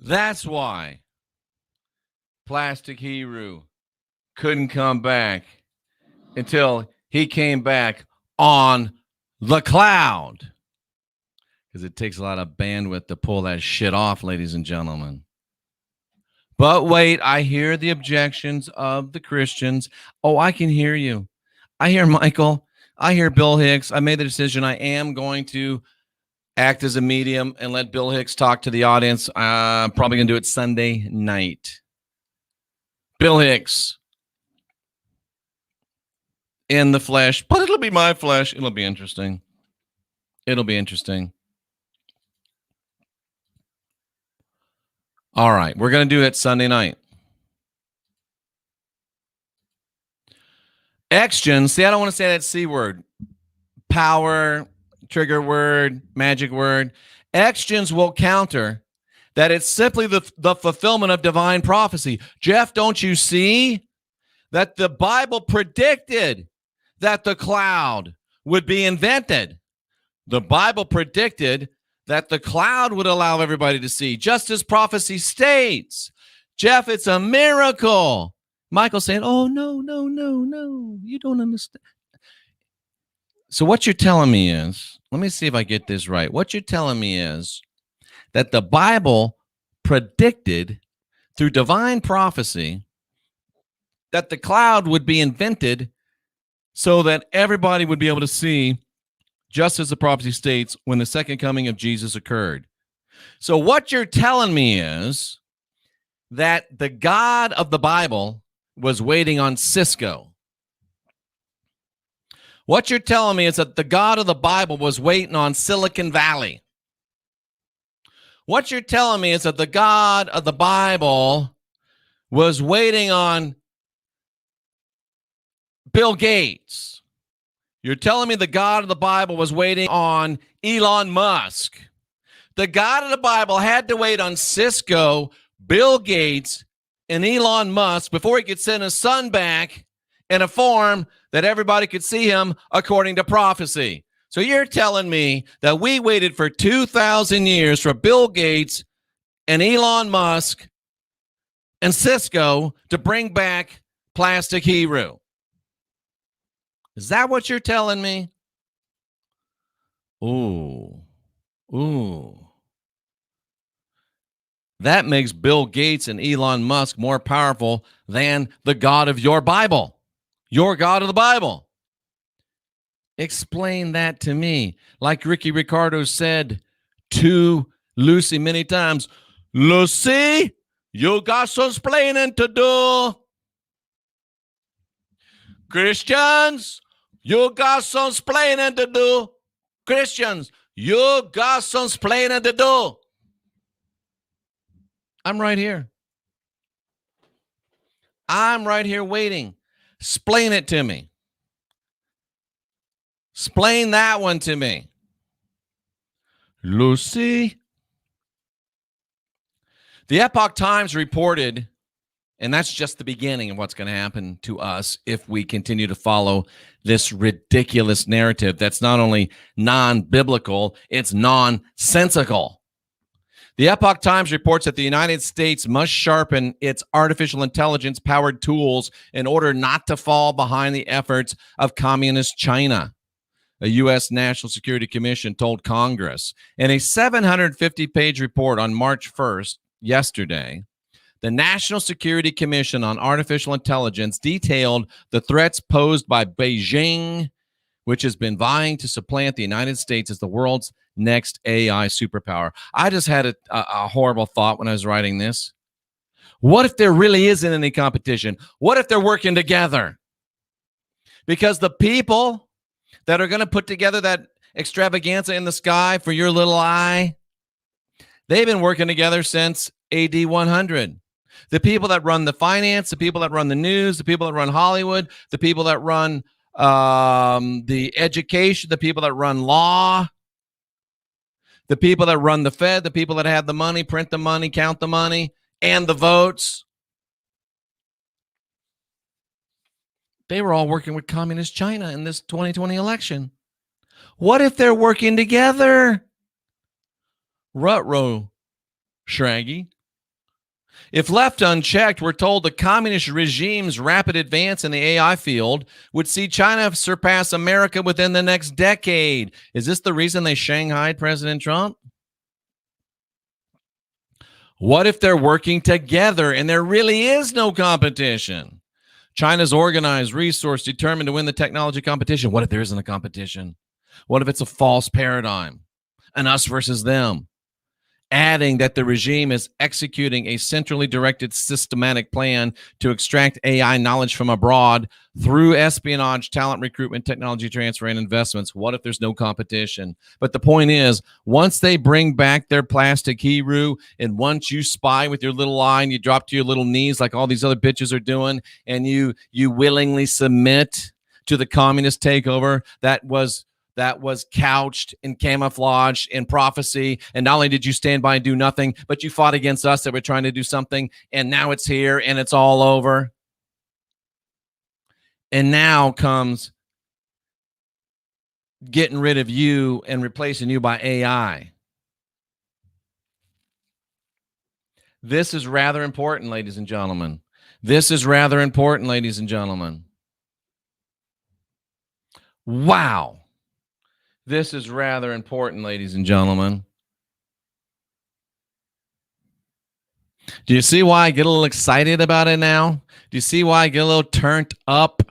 That's why Plastic Hero couldn't come back until he came back on the cloud. because it takes a lot of bandwidth to pull that shit off, ladies and gentlemen. But wait, I hear the objections of the Christians. Oh, I can hear you. I hear Michael. I hear Bill Hicks. I made the decision. I am going to act as a medium and let Bill Hicks talk to the audience. I'm probably going to do it Sunday night. Bill Hicks. In the flesh. But it'll be my flesh. It'll be interesting. It'll be interesting. All right. We're going to do it Sunday night. Exgens. See, I don't want to say that C word. Power, trigger word, magic word. Exgens will counter that it's simply the fulfillment of divine prophecy. Jeff, don't you see that the Bible predicted that the cloud would be invented? The Bible predicted that the cloud would allow everybody to see, just as prophecy states. Jeff, it's a miracle. Michael saying, oh, no, you don't understand. So what you're telling me is, let me see if I get this right. What you're telling me is that the Bible predicted through divine prophecy that the cloud would be invented so that everybody would be able to see, just as the prophecy states, when the second coming of Jesus occurred. So what you're telling me is that the God of the Bible was waiting on Cisco. What you're telling me is that the God of the Bible was waiting on Silicon Valley. What you're telling me is that the God of the Bible was waiting on Bill Gates. You're telling me the God of the Bible was waiting on Elon Musk. The God of the Bible had to wait on Cisco, Bill Gates, and Elon Musk before he could send his son back in a form that everybody could see him according to prophecy. So you're telling me that we waited for 2,000 years for Bill Gates and Elon Musk and Cisco to bring back Plastic Hero. Is that what you're telling me? Ooh. That makes Bill Gates and Elon Musk more powerful than the God of your Bible. Your God of the Bible. Explain that to me. Like Ricky Ricardo said to Lucy many times, Lucy, you got some explaining to do. Christians, you got some explaining to do. Christians, you got some explaining to do. I'm right here. I'm right here waiting. Explain it to me. Explain that one to me. Lucy. The Epoch Times reported, and that's just the beginning of what's going to happen to us if we continue to follow this ridiculous narrative that's not only non-biblical, it's nonsensical. The Epoch Times reports that the United States must sharpen its artificial intelligence-powered tools in order not to fall behind the efforts of communist China. A U.S. National Security Commission told Congress. In a 750-page report on March 1st, yesterday, the National Security Commission on Artificial Intelligence detailed the threats posed by Beijing, which has been vying to supplant the United States as the world's next AI superpower. I just had a horrible thought when I was writing this. What if there really isn't any competition? What if they're working together? Because the people that are going to put together that extravaganza in the sky for your little eye, they've been working together since AD 100. The people that run the finance, the people that run the news, the people that run Hollywood, the people that run the education, the people that run law, the people that run the Fed, the people that have the money, print the money, count the money, and the votes. They were all working with communist China in this 2020 election. What if they're working together? Ruh-roh, Shraggy. If left unchecked, we're told the communist regime's rapid advance in the AI field would see China surpass America within the next decade. Is this the reason they shanghaied President Trump? What if they're working together and there really is no competition? China's organized, resourced, determined to win the technology competition. What if there isn't a competition? What if it's a false paradigm? An us versus them? Adding that the regime is executing a centrally directed systematic plan to extract AI knowledge from abroad through espionage, talent recruitment, technology transfer, and investments. What if there's no competition? But the point is, once they bring back their plastic hero, and once you spy with your little eye and you drop to your little knees like all these other bitches are doing, and you willingly submit to the communist takeover that was couched in camouflage in prophecy. And not only did you stand by and do nothing, but you fought against us that were trying to do something. And now it's here and it's all over. And now comes getting rid of you and replacing you by AI. This is rather important, ladies and gentlemen. This is rather important, ladies and gentlemen. Wow. This is rather important, ladies and gentlemen. Do you see why I get a little excited about it now? Do you see why I get a little turned up?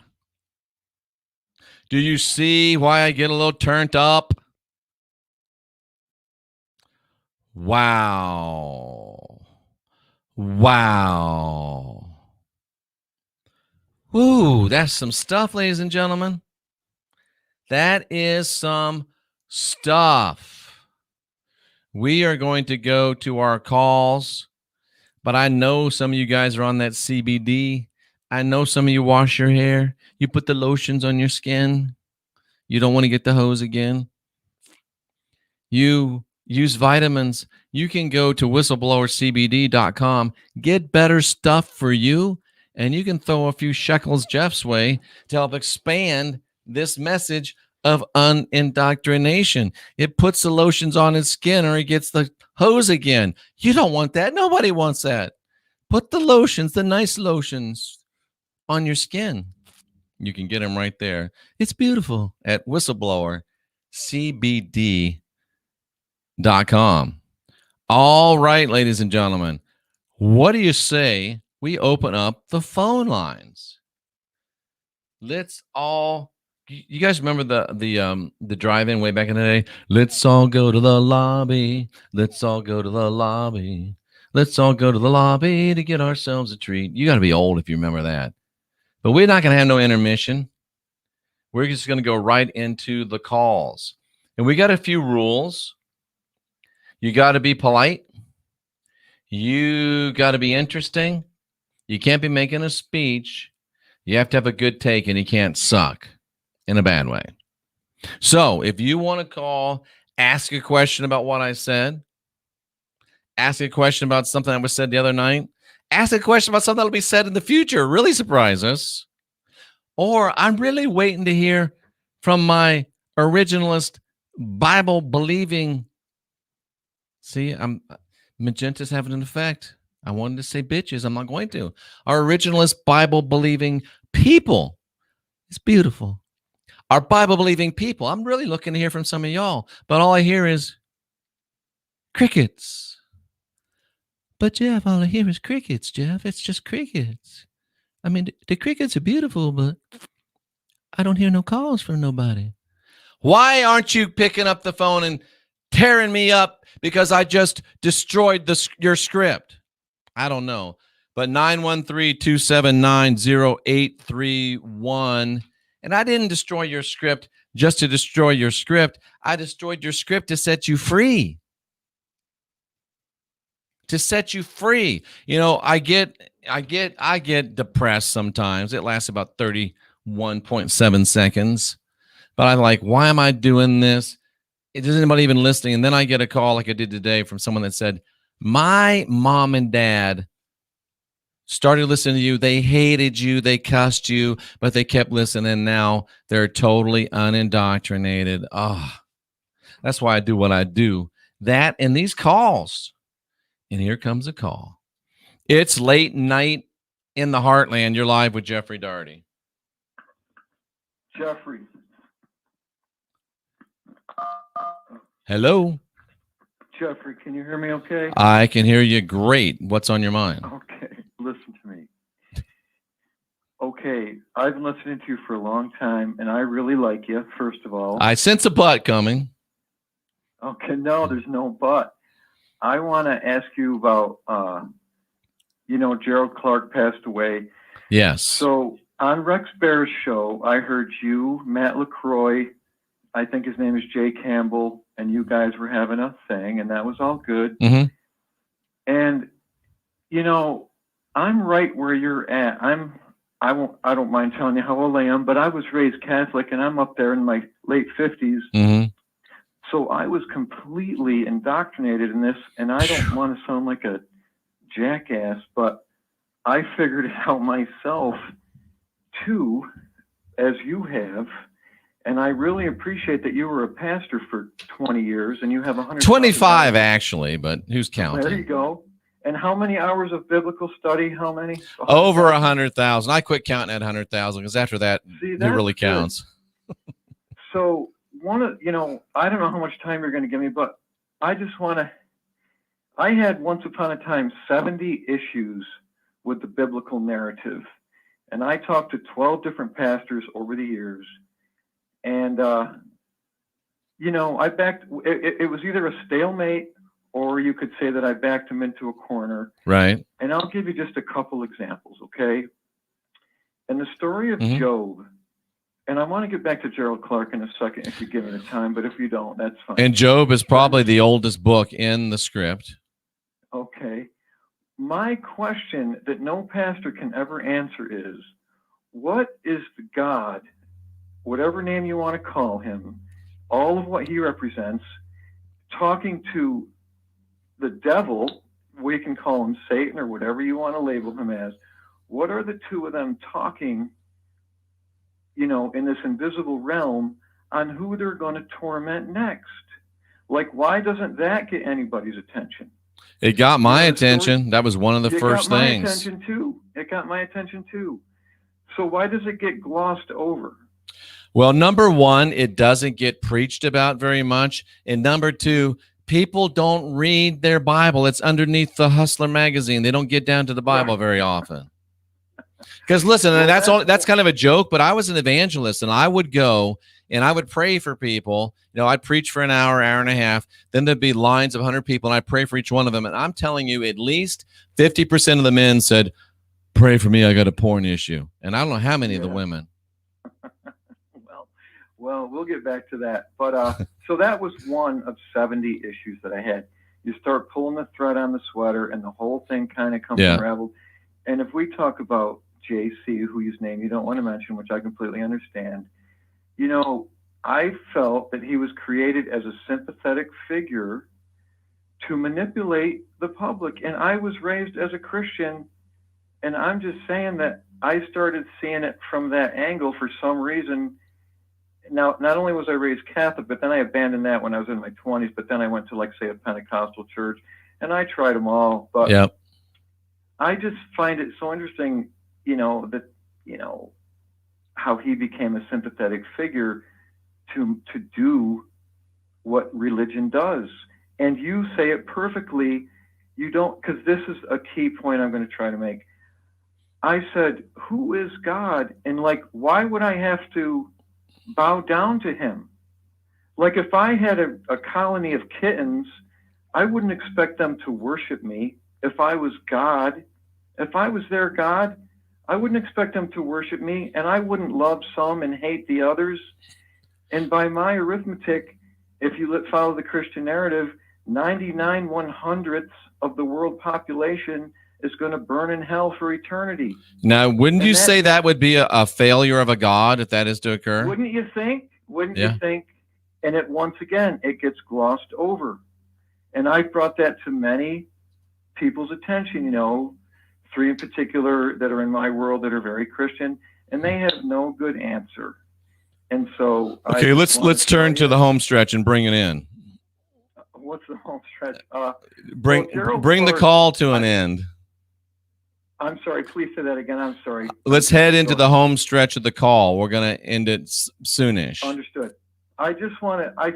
Do you see why I get a little turned up? Wow. Wow. Ooh, that's some stuff, ladies and gentlemen. That is some stuff. We are going to go to our calls, but I know some of you guys are on that CBD. I know some of you wash your hair. You put the lotions on your skin. You don't want to get the hose again. You use vitamins. You can go to whistleblowercbd.com, get better stuff for you, and you can throw a few shekels Jeff's way to help expand this message of unindoctrination. It puts the lotions on his skin or he gets the hose again. You don't want that. Nobody wants that. Put the lotions, the nice lotions, on your skin. You can get them right there. It's beautiful at whistleblowercbd.com. All right, ladies and gentlemen, what do you say we open up the phone lines? Let's all... You guys remember the drive-in way back in the day? Let's all go to the lobby. Let's all go to the lobby. Let's all go to the lobby to get ourselves a treat. You got to be old if you remember that. But we're not going to have no intermission. We're just going to go right into the calls. And we got a few rules. You got to be polite. You got to be interesting. You can't be making a speech. You have to have a good take, and you can't suck in a bad way. So if you want to call, ask a question about what I said, ask a question about something that was said the other night, ask a question about something that will be said in the future, really surprise us, or I'm really waiting to hear from my originalist Bible-believing, magenta's having an effect. I wanted to say bitches. I'm not going to. Our originalist Bible-believing people. It's beautiful. Our Bible-believing people. I'm really looking to hear from some of y'all, but all I hear is crickets. But Jeff, all I hear is crickets, Jeff. It's just crickets. I mean, the crickets are beautiful, but I don't hear no calls from nobody. Why aren't you picking up the phone and tearing me up because I just destroyed your script? I don't know. But 913-279-0831. And I didn't destroy your script just to destroy your script. I destroyed your script to set you free. To set you free. You know, I get depressed sometimes. It lasts about 31.7 seconds. But I'm like, why am I doing this? Is anybody even listening? And then I get a call like I did today from someone that said, my mom and dad started listening to you. They hated you. They cussed you, but they kept listening. Now they're totally unindoctrinated. Oh, that's why I do what I do. That and these calls. And here comes a call. It's late night in the heartland. You're live with Jeffrey Daugherty. Jeffrey. Hello. Jeffrey, can you hear me okay? I can hear you great. What's on your mind? Okay, listen to me. Okay, I've been listening to you for a long time, and I really like you, first of all. I sense a butt coming. Okay, no, there's no but. I want to ask you about, Gerald Clark passed away. Yes. So on Rex Bear's show, I heard you, Matt LaCroix, I think his name is Jay Campbell, and you guys were having a thing, and that was all good. Mm-hmm. And, I'm right where you're at. I don't mind telling you how old I am, but I was raised Catholic, and I'm up there in my late 50s. Mm-hmm. So I was completely indoctrinated in this, and I don't want to sound like a jackass, but I figured it out myself too, as you have. And I really appreciate that you were a pastor for 20 years and you have 25 actually, but who's counting? There you go. And how many hours of biblical study? How many? Over 100,000. I quit counting at 100,000 because after that, who really counts? So I don't know how much time you're going to give me, but I just want to, I had once upon a time 70 issues with the biblical narrative. And I talked to 12 different pastors over the years. And, I backed, it was either a stalemate or you could say that I backed him into a corner. Right. And I'll give you just a couple examples, okay? In the story of Job, and I want to get back to Gerald Clark in a second if you give me the time, but if you don't, that's fine. And Job is probably the oldest book in the script. Okay. My question that no pastor can ever answer is, what is the God, whatever name you want to call him, all of what he represents, talking to the devil, we can call him Satan or whatever you want to label him as, what are the two of them talking, in this invisible realm on who they're going to torment next? Like, why doesn't that get anybody's attention? It got my attention. That was one of the first things. It got my attention too. So why does it get glossed over? Well, number one, it doesn't get preached about very much. And number two, people don't read their Bible. It's underneath the Hustler magazine. They don't get down to the Bible very often. Because listen, that's kind of a joke, but I was an evangelist and I would go and I would pray for people. I'd preach for an hour, hour and a half. Then there'd be lines of 100 people and I'd pray for each one of them. And I'm telling you, at least 50% of the men said, pray for me, I got a porn issue. And I don't know how many of the women. Well, we'll get back to that. But so that was one of 70 issues that I had. You start pulling the thread on the sweater and the whole thing kind of comes unraveled. And if we talk about JC, whose name you don't want to mention, which I completely understand, I felt that he was created as a sympathetic figure to manipulate the public. And I was raised as a Christian, and I'm just saying that I started seeing it from that angle for some reason. Now, not only was I raised Catholic, but then I abandoned that when I was in my 20s, but then I went to, like, say, a Pentecostal church, and I tried them all. But I just find it so interesting, how he became a sympathetic figure to do what religion does. And you say it perfectly. You don't, because this is a key point I'm going to try to make. I said, who is God? And, like, why would I have to bow down to him? Like, if I had a colony of kittens, I wouldn't expect them to worship me. If I was God, if I was their God, I wouldn't expect them to worship me, and I wouldn't love some and hate the others. And by my arithmetic, if you follow the Christian narrative, 99 1/100ths of the world population is going to burn in hell for eternity. Now, wouldn't you say that would be a failure of a God if that is to occur? Wouldn't you think? You think? And once again, it gets glossed over. And I brought that to many people's attention, 3 in particular that are in my world that are very Christian, and they have no good answer. And so, okay, let's turn to the home stretch and bring it in. What's the home stretch? Bring the call to an end. I'm sorry. Please say that again. I'm sorry. Let's head into the home stretch of the call. We're going to end it soonish. Understood. I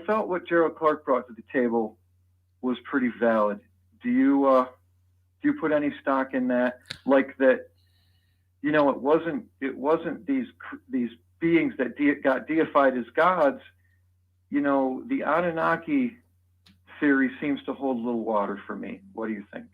felt what Gerald Clark brought to the table was pretty valid. Do you put any stock in that? Like that, it wasn't these beings that got deified as gods. The Anunnaki theory seems to hold a little water for me. What do you think?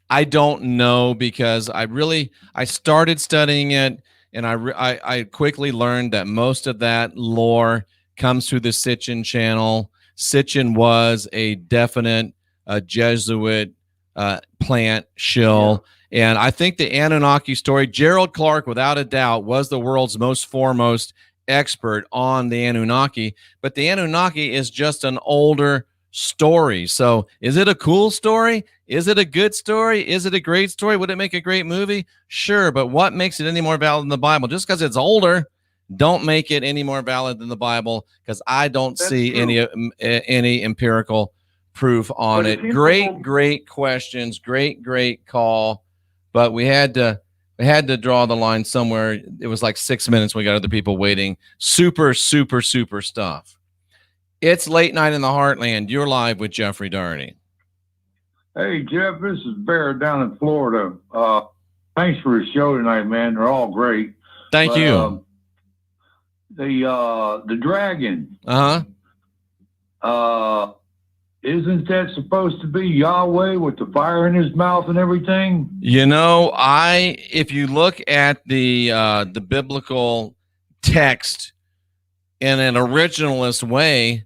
I don't know, because I started studying it, and I quickly learned that most of that lore comes through the Sitchin channel. Sitchin was a definite Jesuit plant shill. Yeah. And I think the Anunnaki story, Gerald Clark, without a doubt, was the world's most foremost expert on the Anunnaki. But the Anunnaki is just an older story. So is it a cool story? Is it a good story? Is it a great story? Would it make a great movie? Sure. But what makes it any more valid than the Bible? Just because it's older, don't make it any more valid than the Bible, because I don't see any empirical proof on it. Great questions. Great call. But we had to draw the line somewhere. It was like 6 minutes. We got other people waiting. Super stuff. It's Late Night in the Heartland. You're live with Jeffrey Daugherty. Hey, Jeff, this is Bear down in Florida. Thanks for the show tonight, man. They're all great. Thank you. The dragon. Isn't that supposed to be Yahweh with the fire in his mouth and everything? If you look at the biblical text in an originalist way,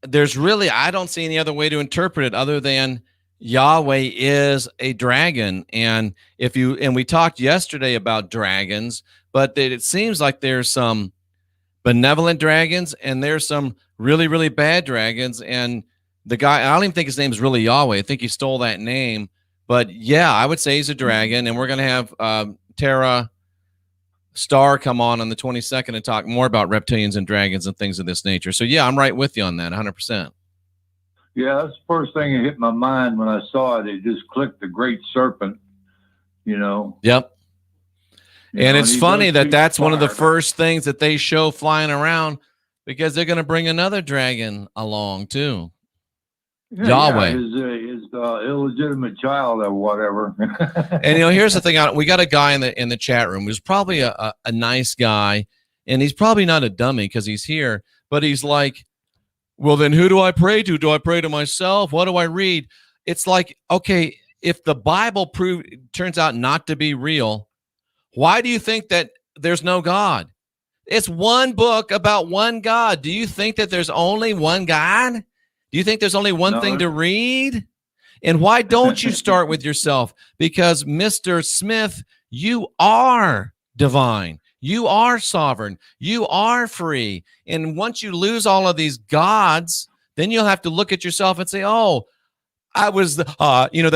I don't see any other way to interpret it other than Yahweh is a dragon. And we talked yesterday about dragons, but it seems like there's some benevolent dragons and there's some really, really bad dragons. And the guy, I don't even think his name is really Yahweh. I think he stole that name. But yeah, I would say he's a dragon. And we're going to have Tara Starr come on the 22nd and talk more about reptilians and dragons and things of this nature. So yeah, I'm right with you on that, 100%. Yeah, that's the first thing that hit my mind when I saw it. It just clicked, the great serpent, Yep. And it's funny that's one of the first things that they show flying around, because they're going to bring another dragon along too. Yahweh. His illegitimate child or whatever. And here's the thing: we got a guy in the chat room who's probably a nice guy, and he's probably not a dummy because he's here. But he's like, "Well, then who do I pray to? Do I pray to myself? What do I read?" It's like, okay, if the Bible turns out not to be real, why do you think that there's no God? It's one book about one God. Do you think that there's only one God? Do you think there's only one thing to read? And why don't you start with yourself? Because Mr. Smith, you are divine. You are sovereign. You are free. And once you lose all of these gods, then you'll have to look at yourself and say, oh, I was they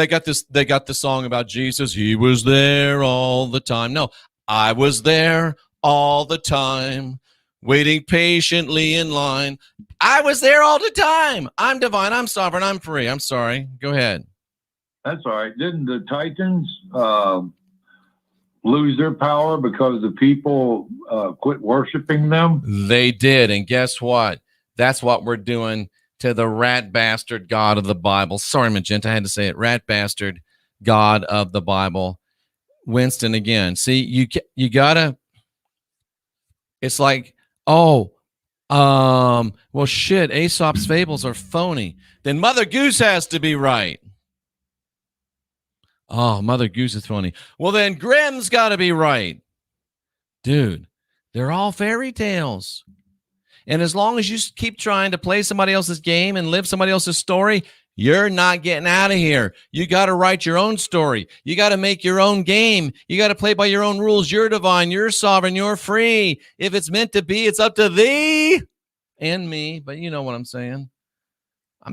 got the song about Jesus. He was there all the time. No, I was there all the time, waiting patiently in line. I was there all the time. I'm divine. I'm sovereign. I'm free. I'm sorry. Go ahead. That's all right. Didn't the Titans lose their power because the people quit worshiping them? They did. And guess what? That's what we're doing to the rat bastard God of the Bible. Sorry, Magenta, I had to say it. Rat bastard God of the Bible. Winston again. See, you gotta. It's like, well, shit, Aesop's fables are phony. Then Mother Goose has to be right. Oh, Mother Goose is phony. Well, then Grimm's got to be right. Dude, they're all fairy tales. And as long as you keep trying to play somebody else's game and live somebody else's story, you're not getting out of here. You got to write your own story. You got to make your own game. You got to play by your own rules. You're divine. You're sovereign. You're free. If it's meant to be, it's up to thee and me. But you know what I'm saying.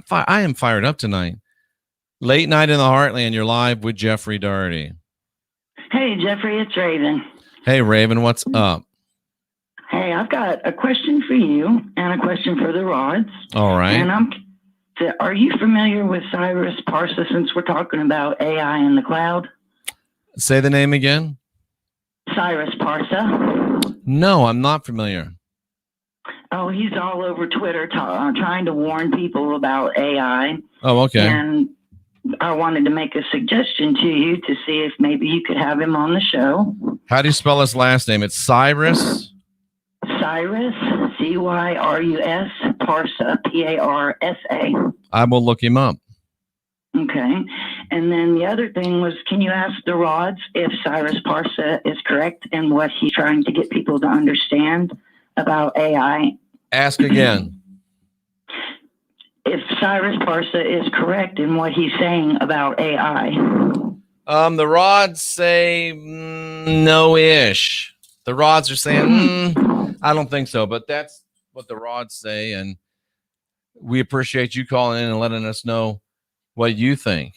I am fired up tonight. Late Night in the Heartland. You're live with Jeffrey Daugherty. Hey, Jeffrey, it's Raven. Hey, Raven, what's up? Hey, I've got a question for you and a question for the rods. All right. And I'm Are you familiar with Cyrus Parsa, since we're talking about AI in the cloud? Say the name again. Cyrus Parsa. No, I'm not familiar. Oh, he's all over Twitter trying to warn people about AI. Oh, okay. And I wanted to make a suggestion to you to see if maybe you could have him on the show. How do you spell his last name? It's Cyrus? Cyrus, Cyrus, Parsa, Parsa. I will look him up. Okay. And then the other thing was, can you ask the Rods if Cyrus Parsa is correct in what he's trying to get people to understand about AI? Ask again. If Cyrus Parsa is correct in what he's saying about AI. The Rods say no-ish. The Rods are saying, I don't think so, but that's what the Rods say, and we appreciate you calling in and letting us know what you think.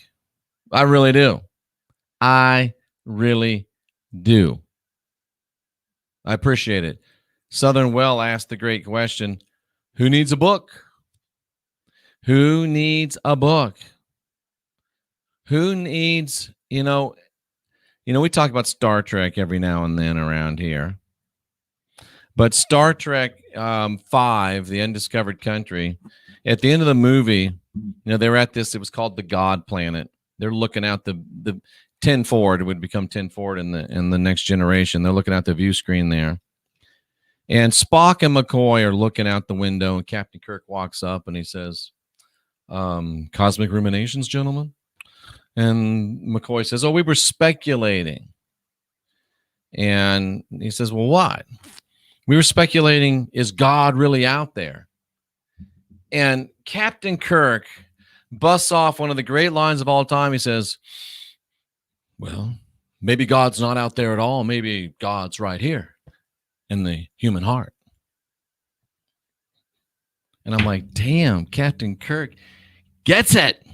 I really do. I really do. I appreciate it. Southern Well asked the great question, who needs a book? Who needs a book? Who needs, we talk about Star Trek every now and then around here. But Star Trek 5, The Undiscovered Country, at the end of the movie, they were at this, it was called the God Planet. They're looking out the 10 forward, it would become 10 forward in the next generation. They're looking out the view screen there. And Spock and McCoy are looking out the window, and Captain Kirk walks up and he says, cosmic ruminations, gentlemen? And McCoy says, we were speculating. And he says, well, what? We were speculating, is God really out there? And Captain Kirk busts off one of the great lines of all time. He says, well, maybe God's not out there at all. Maybe God's right here in the human heart. And I'm like, damn, Captain Kirk gets it.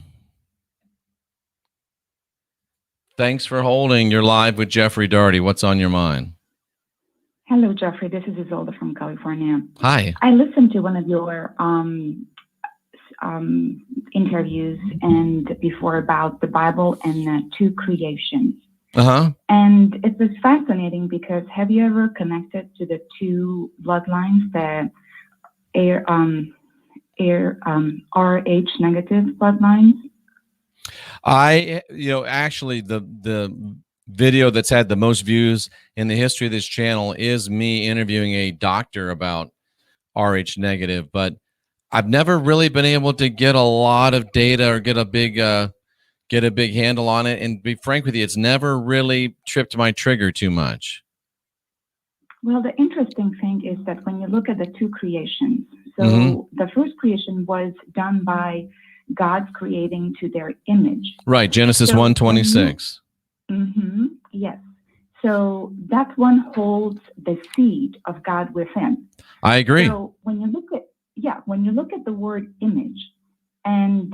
Thanks for holding. You're live with Jeffrey Daugherty. What's on your mind? Hello, Jeffrey. This is Isolde from California. Hi. I listened to one of your interviews and before about the Bible and two creations. Uh-huh. And it was fascinating because have you ever connected to the two bloodlines, the RH negative bloodlines? Actually the video that's had the most views in the history of this channel is me interviewing a doctor about RH negative, but I've never really been able to get a lot of data or get a big handle on it. And be frank with you, it's never really tripped my trigger too much. Well, the interesting thing is that when you look at the two creations, so the first creation was done by God's creating to their image. Right, Genesis 1:26. Yes. So that one holds the seed of God within. I agree. So when you look at the word image, and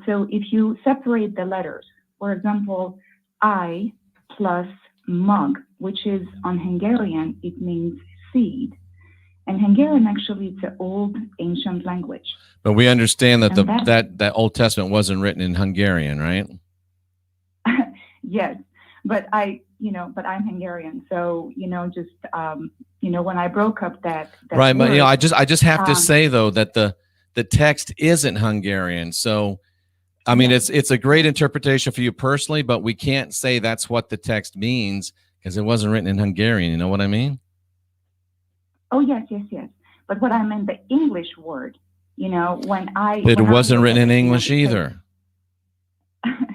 so if you separate the letters, for example, I plus mug, which is on Hungarian, it means seed. And Hungarian actually it's an old ancient language. But we understand that that Old Testament wasn't written in Hungarian, right? Yes, but I'm Hungarian, so when I broke up that right, word, but I just have to say though that the text isn't Hungarian, so I mean it's a great interpretation for you personally, but we can't say that's what the text means because it wasn't written in Hungarian. You know what I mean? Oh yes. But what I meant the English word, it wasn't written in English either.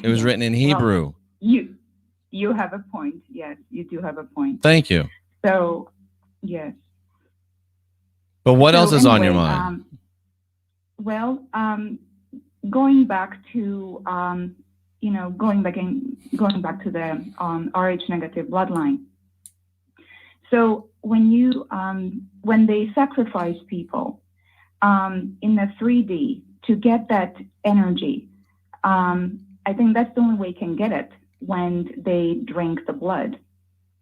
It was written in Hebrew. Well, you have a point. Yes, you do have a point. Thank you. So, yes. But what else is on your mind? Going back to going back to the RH negative bloodline. So when they sacrifice people in the 3D to get that energy, I think that's the only way you can get it when they drink the blood.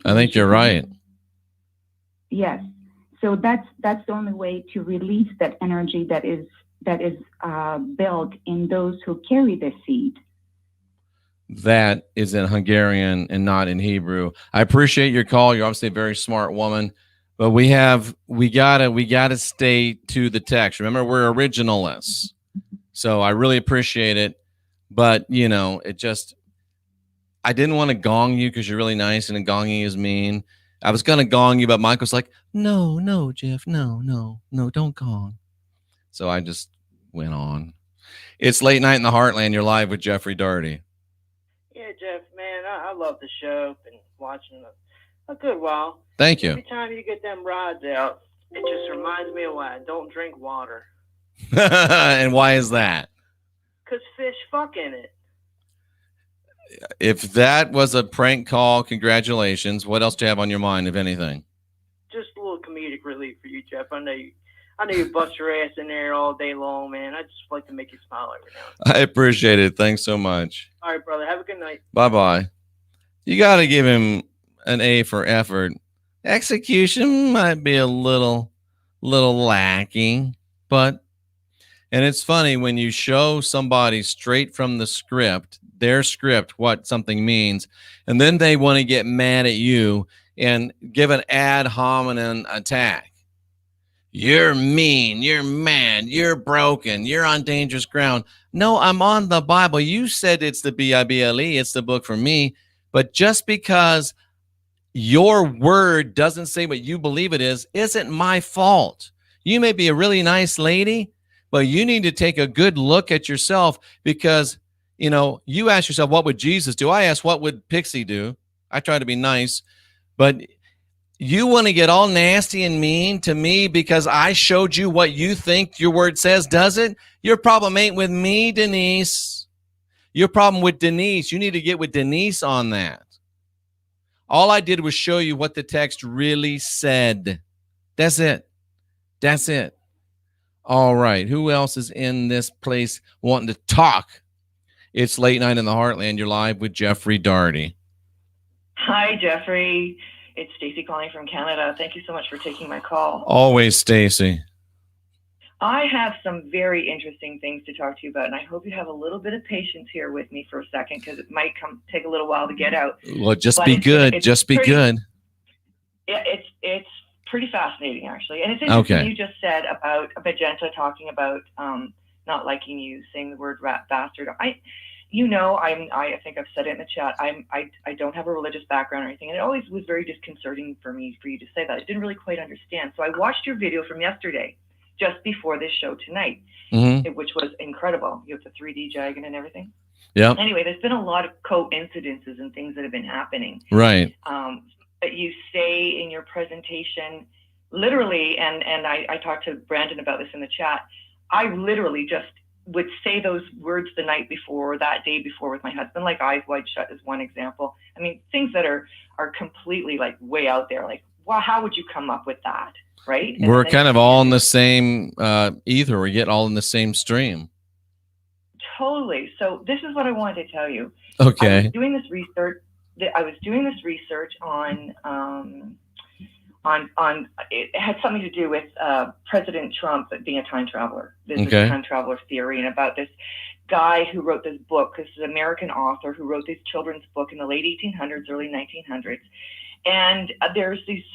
I think you're right. Yes. So that's the only way to release that energy that is that is built in those who carry the seed. That is in Hungarian and not in Hebrew. I appreciate your call. You're obviously a very smart woman, but we gotta stay to the text. Remember, we're originalists, so I really appreciate it. But I didn't want to gong you because you're really nice, and gonging is mean. I was gonna gong you, but Michael's like, no, Jeff, no, don't gong. So I just went on. It's Late Night in the Heartland. You're live with Jeffrey Daugherty. Yeah, Jeff, man, I love the show. Been watching a good while. Thank you. Every time you get them rods out, it just reminds me of why I don't drink water. And why is that? Because fish fuck in it. If that was a prank call, congratulations. What else do you have on your mind, if anything? Just a little comedic relief for you, Jeff. I know you bust your ass in there all day long, man. I just like to make you smile every now and then. I appreciate it. Thanks so much. All right, brother. Have a good night. Bye-bye. You got to give him an A for effort. Execution might be a little lacking, and it's funny when you show somebody straight from the script, their script, what something means, and then they want to get mad at you and give an ad hominem attack. You're mean, you're mad, you're broken, you're on dangerous ground. No, I'm on the Bible. You said it's the Bible, it's the book for me. But just because your word doesn't say what you believe it is, isn't my fault. You may be a really nice lady, but you need to take a good look at yourself because, you ask yourself, what would Jesus do? I ask, what would Pixie do? I try to be nice, but you want to get all nasty and mean to me because I showed you what you think your word says, does it? Your problem ain't with me, Denise. Your problem with Denise. You need to get with Denise on that. All I did was show you what the text really said. That's it. That's it. All right. Who else is in this place wanting to talk? It's Late Night in the Heartland. You're live with Jeffrey Daugherty. Hi, Jeffrey. It's Stacy calling from Canada. Thank you so much for taking my call. Always, Stacy. I have some very interesting things to talk to you about, and I hope you have a little bit of patience here with me for a second because it might take a little while to get out. Well, just be good. Just be good. Yeah, it's pretty fascinating, actually. And it's interesting you just said about Magenta talking about not liking you saying the word bastard. I think I've said it in the chat. I don't have a religious background or anything, and it always was very disconcerting for me for you to say that. I didn't really quite understand. So I watched your video from yesterday, just before this show tonight, which was incredible. You have the 3D dragon and everything. Yeah. Anyway, there's been a lot of coincidences and things that have been happening. Right. That you say in your presentation, literally, and I talked to Brandon about this in the chat. I literally just would say those words the night before or that day before with my husband, like eyes wide shut is one example. I mean, things that are completely like way out there. Like, wow, how would you come up with that? Right? And we're kind of all in the same ether. We get all in the same stream. Totally. So this is what I wanted to tell you. Okay. I was doing this research on it had something to do with President Trump being a time traveler. This is a time traveler theory, and about this guy who wrote this book. This is an American author who wrote this children's book in the late 1800s, early 1900s. And there's these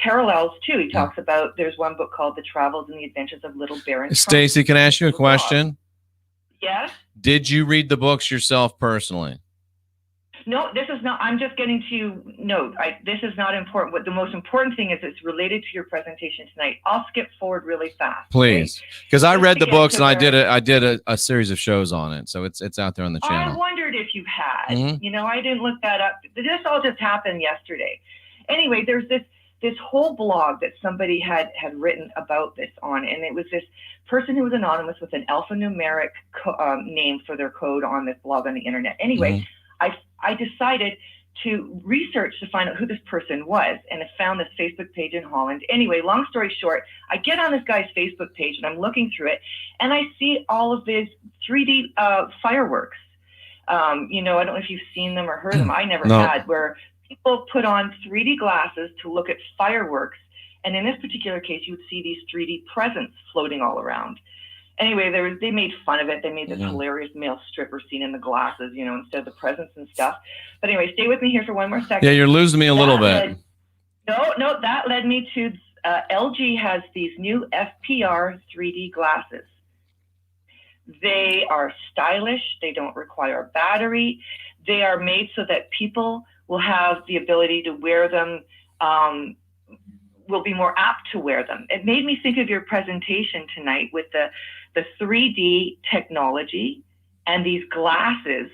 parallels too. He talks about, there's one book called The Travels and the Adventures of Little Baron. Stacy, can I ask you a question? Yes. Did you read the books yourself personally? No, this is not. I'm just getting to note. This is not important. What the most important thing is, it's related to your presentation tonight. I'll skip forward really fast. Please, because I read the books and I did a series of shows on it, so it's out there on the channel. I wondered if you had. I didn't look that up. This all just happened yesterday. Anyway, there's this whole blog that somebody had written about this on, and it was this person who was anonymous with an alphanumeric name for their code on this blog on the internet. Anyway, I decided to research to find out who this person was, and I found this Facebook page in Holland. Anyway, long story short, I get on this guy's Facebook page and I'm looking through it, and I see all of these 3D fireworks. I don't know if you've seen them or heard them. I never had, where people put on 3D glasses to look at fireworks. And in this particular case, you would see these 3D presents floating all around. Anyway, they made fun of it. They made this hilarious male stripper scene in the glasses, you know, instead of the presents and stuff. But anyway, stay with me here for one more second. Yeah, you're losing me a little bit. That led me to LG has these new FPR 3D glasses. They are stylish. They don't require a battery. They are made so that people will have the ability to wear them, will be more apt to wear them. It made me think of your presentation tonight with the 3D technology and these glasses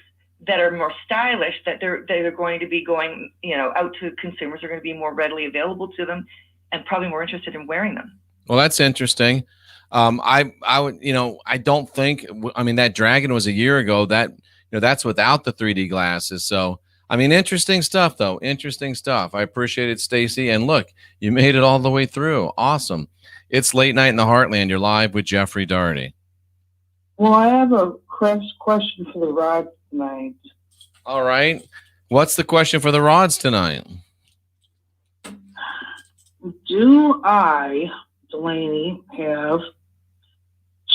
that are more stylish, that they're going to be going, you know, out to consumers, are going to be more readily available to them and probably more interested in wearing them. Well, that's interesting. I would, you know, I don't think, I mean, that Dragon was a year ago. That, you know, that's without the 3D glasses. So, I mean, interesting stuff, though. Interesting stuff. I appreciate it, Stacy. And look, you made it all the way through. Awesome. It's Late Night in the Heartland. You're live with Jeffrey Daugherty. Well, I have a question for the rods tonight. All right. What's the question for the rods tonight? Do I, Delaney, have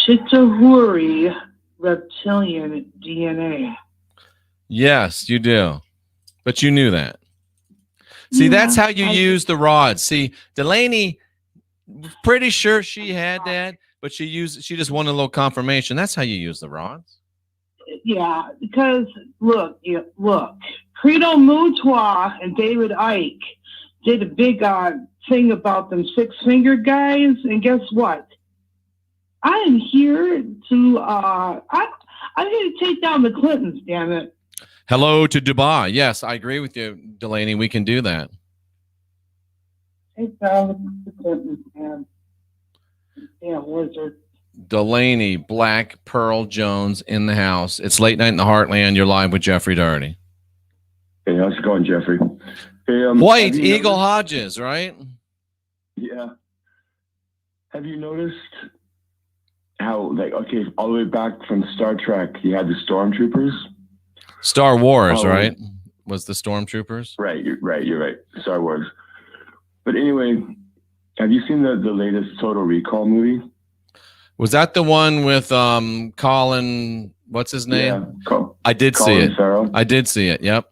Chitauri reptilian DNA? Yes, you do. But you knew that. See, that's how you use the rods. See, Delaney, pretty sure she had that, but she just wanted a little confirmation. That's how you use the rods. Yeah, because look, Credo Moutois and David Icke did a big thing about them six-fingered guys, and guess what? I am here to I'm here to take down the Clintons, damn it. Hello to Dubai. Yes, I agree with you, Delaney. We can do that. Take down the Clintons, man. Damn wizard. Delaney, Black, Pearl Jones in the house. It's Late Night in the Heartland. You're live with Jeffrey Daugherty. Hey, how's it going, Jeffrey? Hey, White Eagle Hodges, right? Yeah. Have you noticed how, like, okay, all the way back from Star Trek, you had the Stormtroopers? Star Wars, right? Was the Stormtroopers? Right, you're right. Star Wars. But anyway, have you seen the latest Total Recall movie? Was that the one with Colin? What's his name? Yeah, I did see it. Farrell. I did see it. Yep.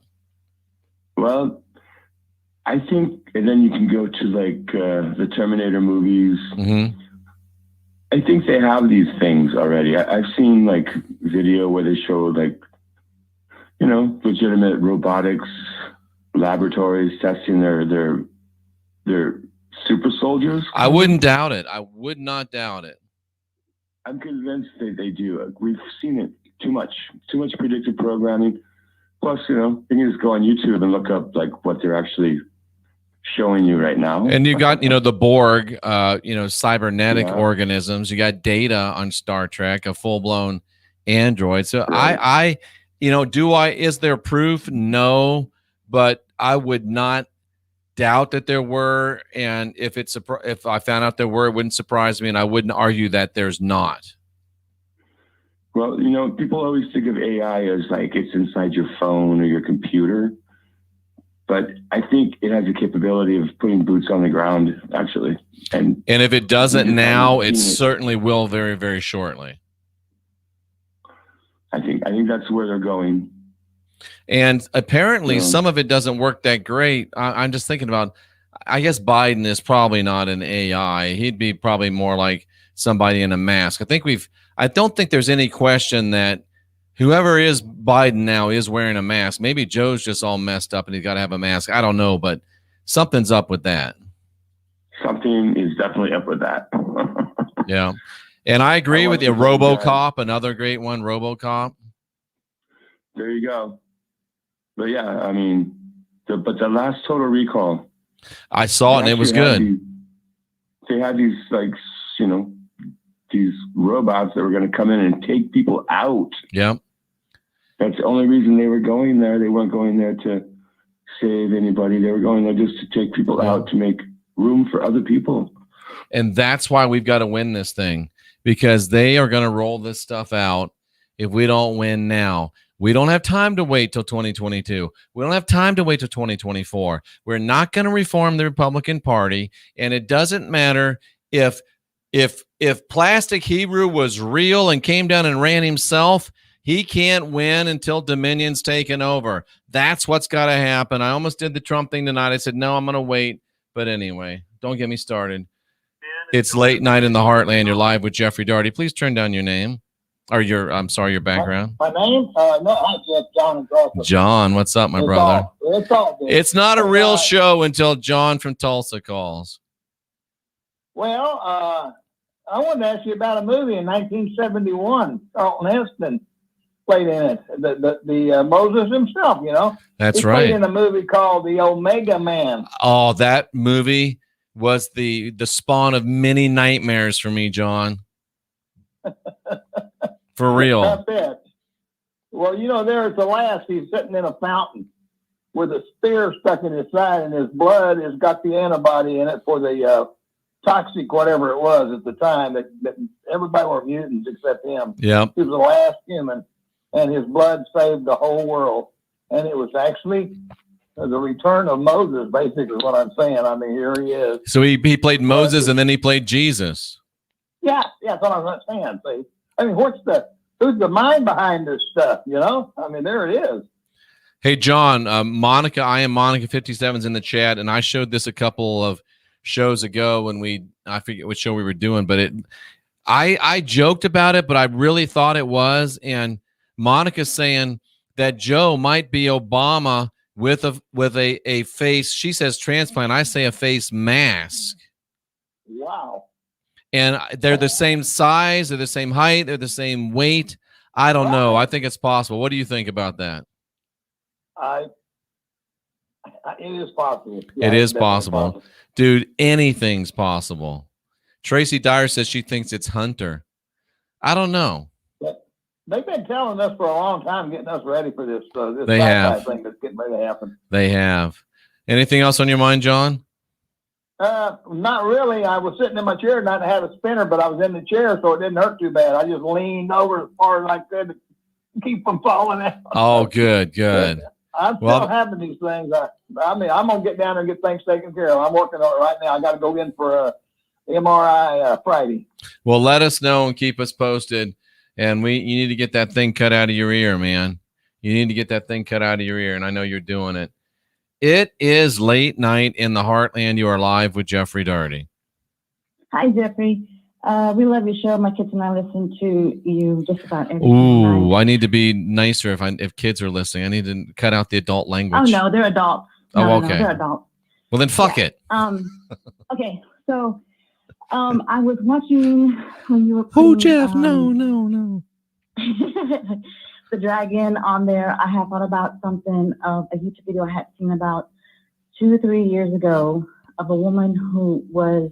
Well, I think, and then you can go to like the Terminator movies. Mm-hmm. I think they have these things already. I've seen like video where they show like, you know, legitimate robotics laboratories testing their super soldiers. I wouldn't doubt it. I would not doubt it. I'm convinced they do. We've seen it too much predictive programming. Plus, you know, you can just go on YouTube and look up like what they're actually showing you right now. And you got, you know, the Borg, you know, cybernetic organisms. You got Data on Star Trek, a full-blown android. So right. You know, is there proof? No, but I would not doubt that there were. And if I found out there were, it wouldn't surprise me. And I wouldn't argue that there's not. Well, you know, people always think of AI as like it's inside your phone or your computer. But I think it has the capability of putting boots on the ground, actually. And if it doesn't now, it certainly will very, very shortly. I think that's where they're going. And apparently some of it doesn't work that great. I'm just thinking about, I guess Biden is probably not an AI. He'd be probably more like somebody in a mask. I don't think there's any question that whoever is Biden now is wearing a mask. Maybe Joe's just all messed up and he's got to have a mask. I don't know, but something's up with that. Something is definitely up with that. Yeah. And I agree with you. RoboCop, another great one, RoboCop. There you go. But yeah, I mean, but the last Total Recall. I saw it and it was good. They had these, like, you know, these robots that were going to come in and take people out. Yeah. That's the only reason they were going there. They weren't going there to save anybody. They were going there just to take people out to make room for other people. And that's why we've got to win this thing, because they are going to roll this stuff out if we don't win now. We don't have time to wait till 2022. We don't have time to wait till 2024. We're not going to reform the Republican Party, and it doesn't matter if If Plastic Hebrew was real and came down and ran himself, he can't win until Dominion's taken over. That's what's got to happen. I almost did the Trump thing tonight. I said, no, I'm going to wait. But anyway, don't get me started. It's late night in the heartland. You're live with Jeffrey Daugherty. Please turn down your name. Or your background. My name? No, John. John, what's up, my brother? It's not a real show until John from Tulsa calls. Well, I wanted to ask you about a movie in 1971. Charlton Heston played in it. The Moses himself, you know. That's he right. Played in a movie called The Omega Man. Oh, that movie was the spawn of many nightmares for me, John. For real. That's it. Well, you know, there at the last, he's sitting in a fountain with a spear stuck in his side, and his blood has got the antibody in it for the toxic whatever it was at the time. That everybody were mutants except him. Yeah. He was the last human, and his blood saved the whole world. And it was actually the return of Moses, basically, what I'm saying. I mean, here he is. So he played Moses, and then he played Jesus. Yeah, that's what I'm saying. See, I mean, who's the mind behind this stuff? You know, I mean, there it is. Hey, John, Monica, I am Monica 57's in the chat, and I showed this a couple of shows ago when I forget what show we were doing, but I joked about it, but I really thought it was. And Monica's saying that Joe might be Obama with a face. She says transplant. I say a face mask. Wow. And they're the same size, they're the same height, they're the same weight. I don't know. I think it's possible. What do you think about that? It is possible. Yeah, it is possible. Dude, anything's possible. Tracy Dyer says she thinks it's Hunter. I don't know. They've been telling us for a long time, getting us ready for this they have. thing that's getting ready to happen. They have. Anything else on your mind, John? Not really. I was sitting in my chair, not had a spinner, but I was in the chair, so it didn't hurt too bad. I just leaned over as far as I could to keep from falling out. Oh, good. I'm still having these things. I mean, I'm gonna get down there and get things taken care of. I'm working on it right now. I got to go in for a MRI Friday. Well, let us know and keep us posted. And you need to get that thing cut out of your ear, man. You need to get that thing cut out of your ear, and I know you're doing it. It is late night in the heartland. You are live with Jeffrey Daugherty. Hi, Jeffrey. We love your show. My kids and I listen to you just about every night. I need to be nicer if kids are listening. I need to cut out the adult language. Oh, no, they're adults. No, okay. No, they're adults. Well, then fuck it. Okay, so I was watching when you were putting, Jeff, no. the dragon on there. I have thought about something of a YouTube video I had seen about 2 or 3 years ago of a woman who was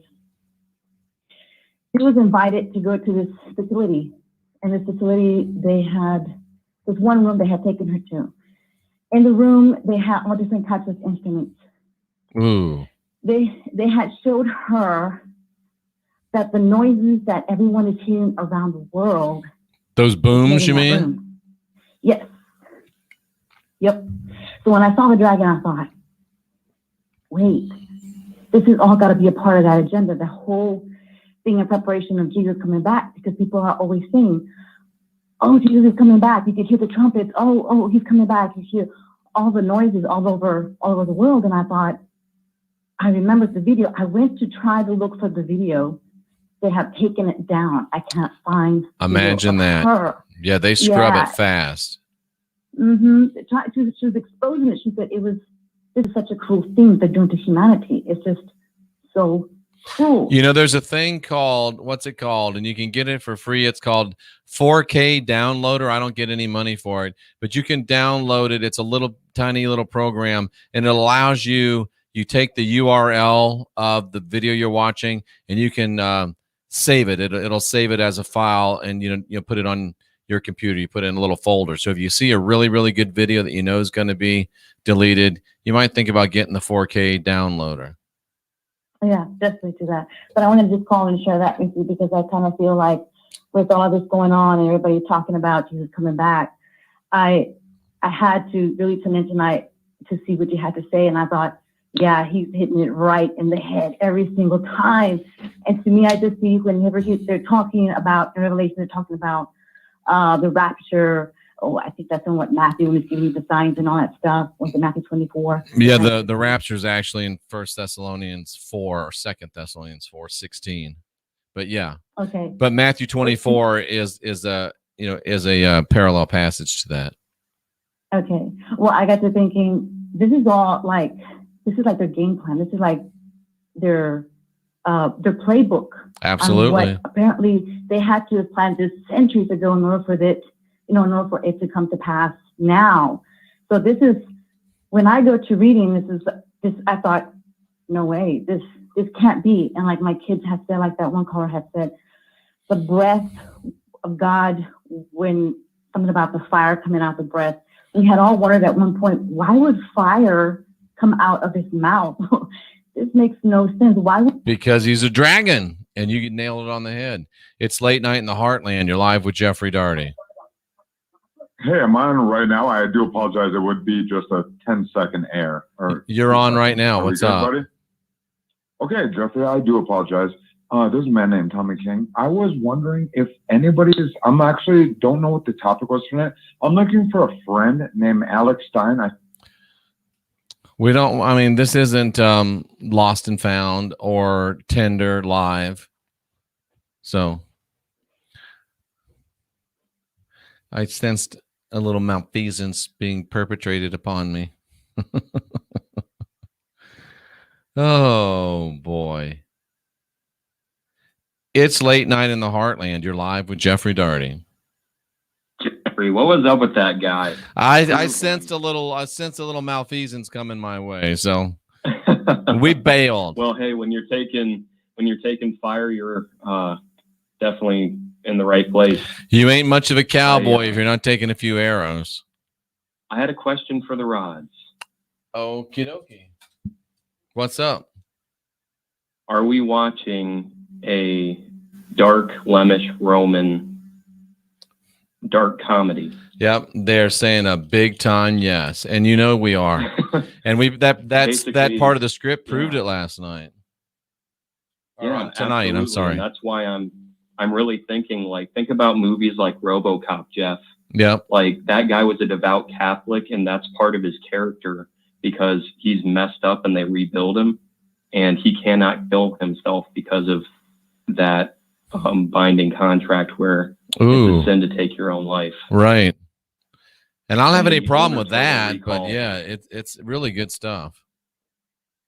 invited to go to this facility. And this facility, they had this one room they had taken her to. In the room, they had all different types of instruments. Ooh. They had showed her that the noises that everyone is hearing around the world. Those booms, you mean? Room. Yes. Yep. So when I saw the dragon, I thought, wait, this has all got to be a part of that agenda. The whole thing in preparation of Jesus coming back, because people are always saying, oh, Jesus is coming back. You could hear the trumpets. Oh, he's coming back. You hear all the noises all over the world. And I thought, I remembered the video. I went to try to look for the video. They have taken it down. I can't find. Imagine that. Her. Yeah, they scrub it fast. Mm-hmm. She was exposing it. She said this is such a cruel thing they're doing to humanity. It's just so cool. You know, there's a thing called, what's it called? And you can get it for free. It's called 4K Downloader. I don't get any money for it, but you can download it. It's a tiny little program, and it allows you take the URL of the video you're watching, and you can save it. It'll save it as a file, and you put it on your computer. You put it in a little folder. So if you see a really, really good video that you know is going to be deleted, you might think about getting the 4K downloader. Yeah, definitely do that. But I wanted to just call and share that with you because I kind of feel like with all of this going on and everybody talking about Jesus coming back, I had to really tune in tonight to see what you had to say. And I thought, Yeah, he's hitting it right in the head every single time. And to me, I just see whenever they're talking about, in Revelation, they're talking about the rapture. Oh, I think that's in what Matthew was giving you the signs and all that stuff. Was it Matthew 24? Yeah, the rapture is actually in 1 Thessalonians 4 or 2 Thessalonians 4:16. But yeah. Okay. But Matthew 24 is a parallel passage to that. Okay. Well, I got to thinking, this is like their game plan. This is like their playbook. Absolutely. What apparently they had to have planned this centuries ago in order for it, in order for it to come to pass now. So this is, when I go to reading, this I thought, no way, this can't be. And like my kids have said, like that one caller had said, the breath of God, when something about the fire coming out the breath, we had all wondered at one point, why would fire come out of his mouth? This makes no sense. Why would? Because he's a dragon, and you nailed it on the head. It's Late Night in the Heartland. You're live with Jeffrey Daugherty. Hey, I'm on right now. I do apologize. It would be just a 10-second air. You're on right now. What's up? Buddy? Okay, Jeffrey, I do apologize. There's a man named Tommy King. I was wondering if I'm actually don't know what the topic was tonight. I'm looking for a friend named Alex Stein. This isn't Lost and Found or Tinder Live. So I sensed a little malfeasance being perpetrated upon me. Oh, boy. It's Late Night in the Heartland. You're live with Jeffrey Daugherty. Jeffrey, what was up with that guy? I sensed a little malfeasance coming my way, so we bailed. Well, hey, when you're taking fire, you're definitely in the right place. You ain't much of a cowboy if you're not taking a few arrows. I had a question for the rods. Okie dokie. What's up? Are we watching a dark Flemish Roman dark comedy? Yep, they're saying a big time yes, and you know we are, and that part of the script proved it last night. Yeah, tonight. Absolutely. I'm sorry. And that's why I'm really thinking, think about movies like RoboCop, Jeff. Yep. Like that guy was a devout Catholic, and that's part of his character because he's messed up and they rebuild him, and he cannot kill himself because of that binding contract where it's a sin to take your own life. Right. And I don't have any problem with that, but yeah, it's really good stuff.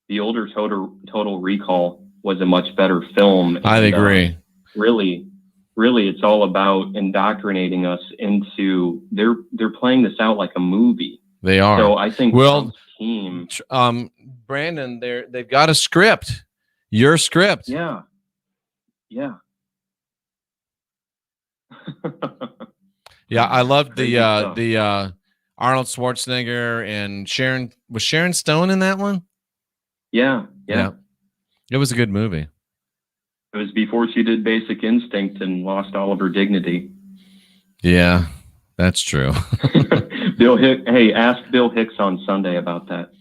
The older Total Recall was a much better film. I agree. Really, it's all about indoctrinating us into. They're playing this out like a movie. They are. So I think Trump's team, Brandon, they've got a script. Your script. Yeah. Yeah, I loved the Arnold Schwarzenegger and Sharon. Was Sharon Stone in that one? Yeah. It was a good movie. It was before she did Basic Instinct and lost all of her dignity. Yeah, that's true. Hey, ask Bill Hicks on Sunday about that.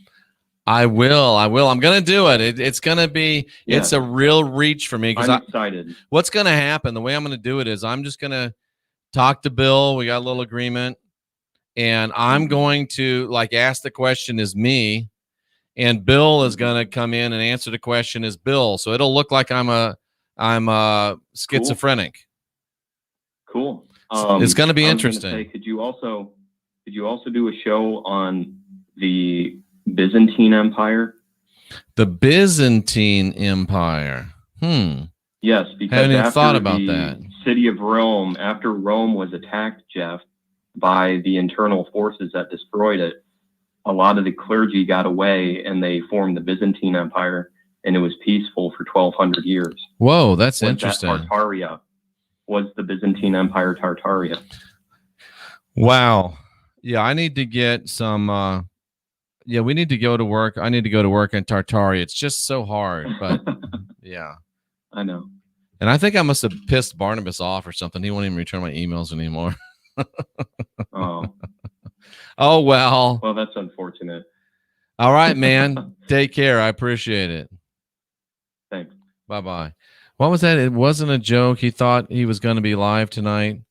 I will. I'm going to do it. It's going to be, it's a real reach for me. I'm excited. What's going to happen, the way I'm going to do it is I'm just going to talk to Bill. We got a little agreement. And I'm going to ask the question as me. And Bill is going to come in and answer the question as Bill. So it'll look like I'm schizophrenic. Cool. It's going to be interesting. Could you also do a show on the Byzantine Empire? The Byzantine Empire. Yes, because haven't even after thought about the that. City of Rome, after Rome was attacked, Jeff, by the internal forces that destroyed it, a lot of the clergy got away and they formed the Byzantine Empire, and it was peaceful for 1,200 years. Whoa, that's interesting. Tartaria was the Byzantine Empire. Tartaria. Wow. Yeah, I need to get some. We need to go to work. I need to go to work in Tartaria. It's just so hard, but yeah. I know. And I think I must have pissed Barnabas off or something. He won't even return my emails anymore. Oh. Oh, well. Well, that's unfortunate. All right, man. Take care. I appreciate it. Thanks. Bye-bye. What was that? It wasn't a joke. He thought he was going to be live tonight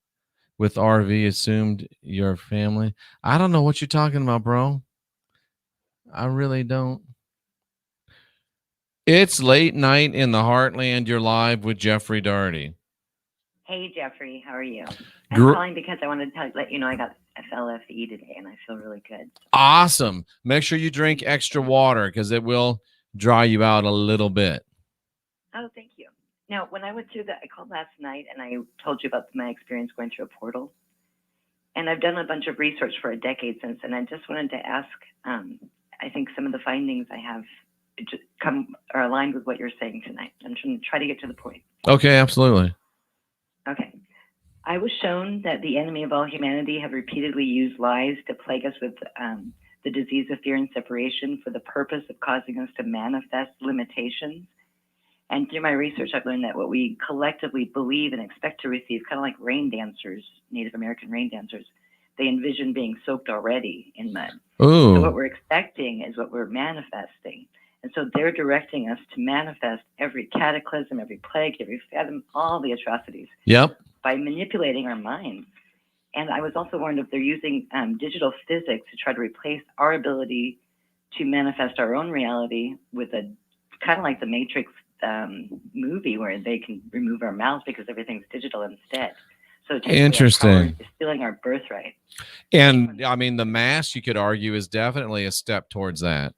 with RV, assumed your family. I don't know what you're talking about, bro. I really don't. It's late night in the Heartland. You're live with Jeffrey Daugherty. Hey, Jeffrey. How are you? I'm calling because I wanted to let you know I got FLFE today, and I feel really good. Awesome. Make sure you drink extra water because it will dry you out a little bit. Oh, thank you. Now, when I went through I called last night, and I told you about my experience going through a portal. And I've done a bunch of research for a decade since, and I just wanted to ask, I think some of the findings I have are aligned with what you're saying tonight. I'm trying to try to get to the point. Okay, absolutely. Okay. I was shown that the enemy of all humanity have repeatedly used lies to plague us with the disease of fear and separation for the purpose of causing us to manifest limitations. And through my research, I've learned that what we collectively believe and expect to receive, kind of like rain dancers, Native American rain dancers, they envision being soaked already in mud. Ooh. So what we're expecting is what we're manifesting. And so they're directing us to manifest every cataclysm, every plague, every fathom, all the atrocities. Yep. By manipulating our minds. And I was also warned of they're using digital physics to try to replace our ability to manifest our own reality with a kind of like the Matrix movie where they can remove our mouths because everything's digital instead. So it takes interesting. away our power, stealing our birthright. And I mean, the mask, you could argue, is definitely a step towards that.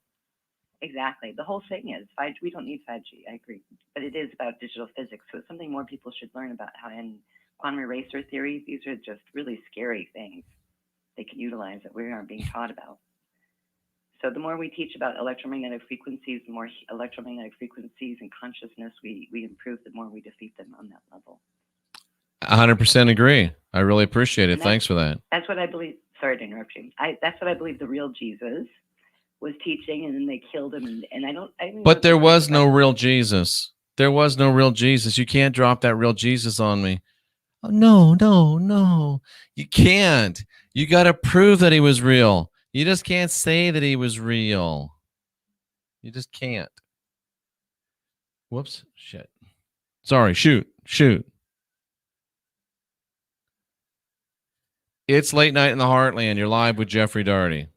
Exactly. The whole thing is 5G. We don't need 5G. I agree. But it is about digital physics. So it's something more people should learn about how in quantum eraser theories, these are just really scary things they can utilize that we aren't being taught about. So the more we teach about electromagnetic frequencies, the more electromagnetic frequencies and consciousness we improve, the more we defeat them on that level. 100% agree. I really appreciate it. Thanks for that. That's what I believe. Sorry to interrupt you. That's what I believe the real Jesus was teaching, and then they killed him. And I don't. But there was no real Jesus. There was no real Jesus. You can't drop that real Jesus on me. Oh, no. You can't. You got to prove that he was real. You just can't say that he was real. You just can't. Whoops. Shit. Sorry. Shoot. It's late night in the Heartland. You're live with Jeffrey Daugherty.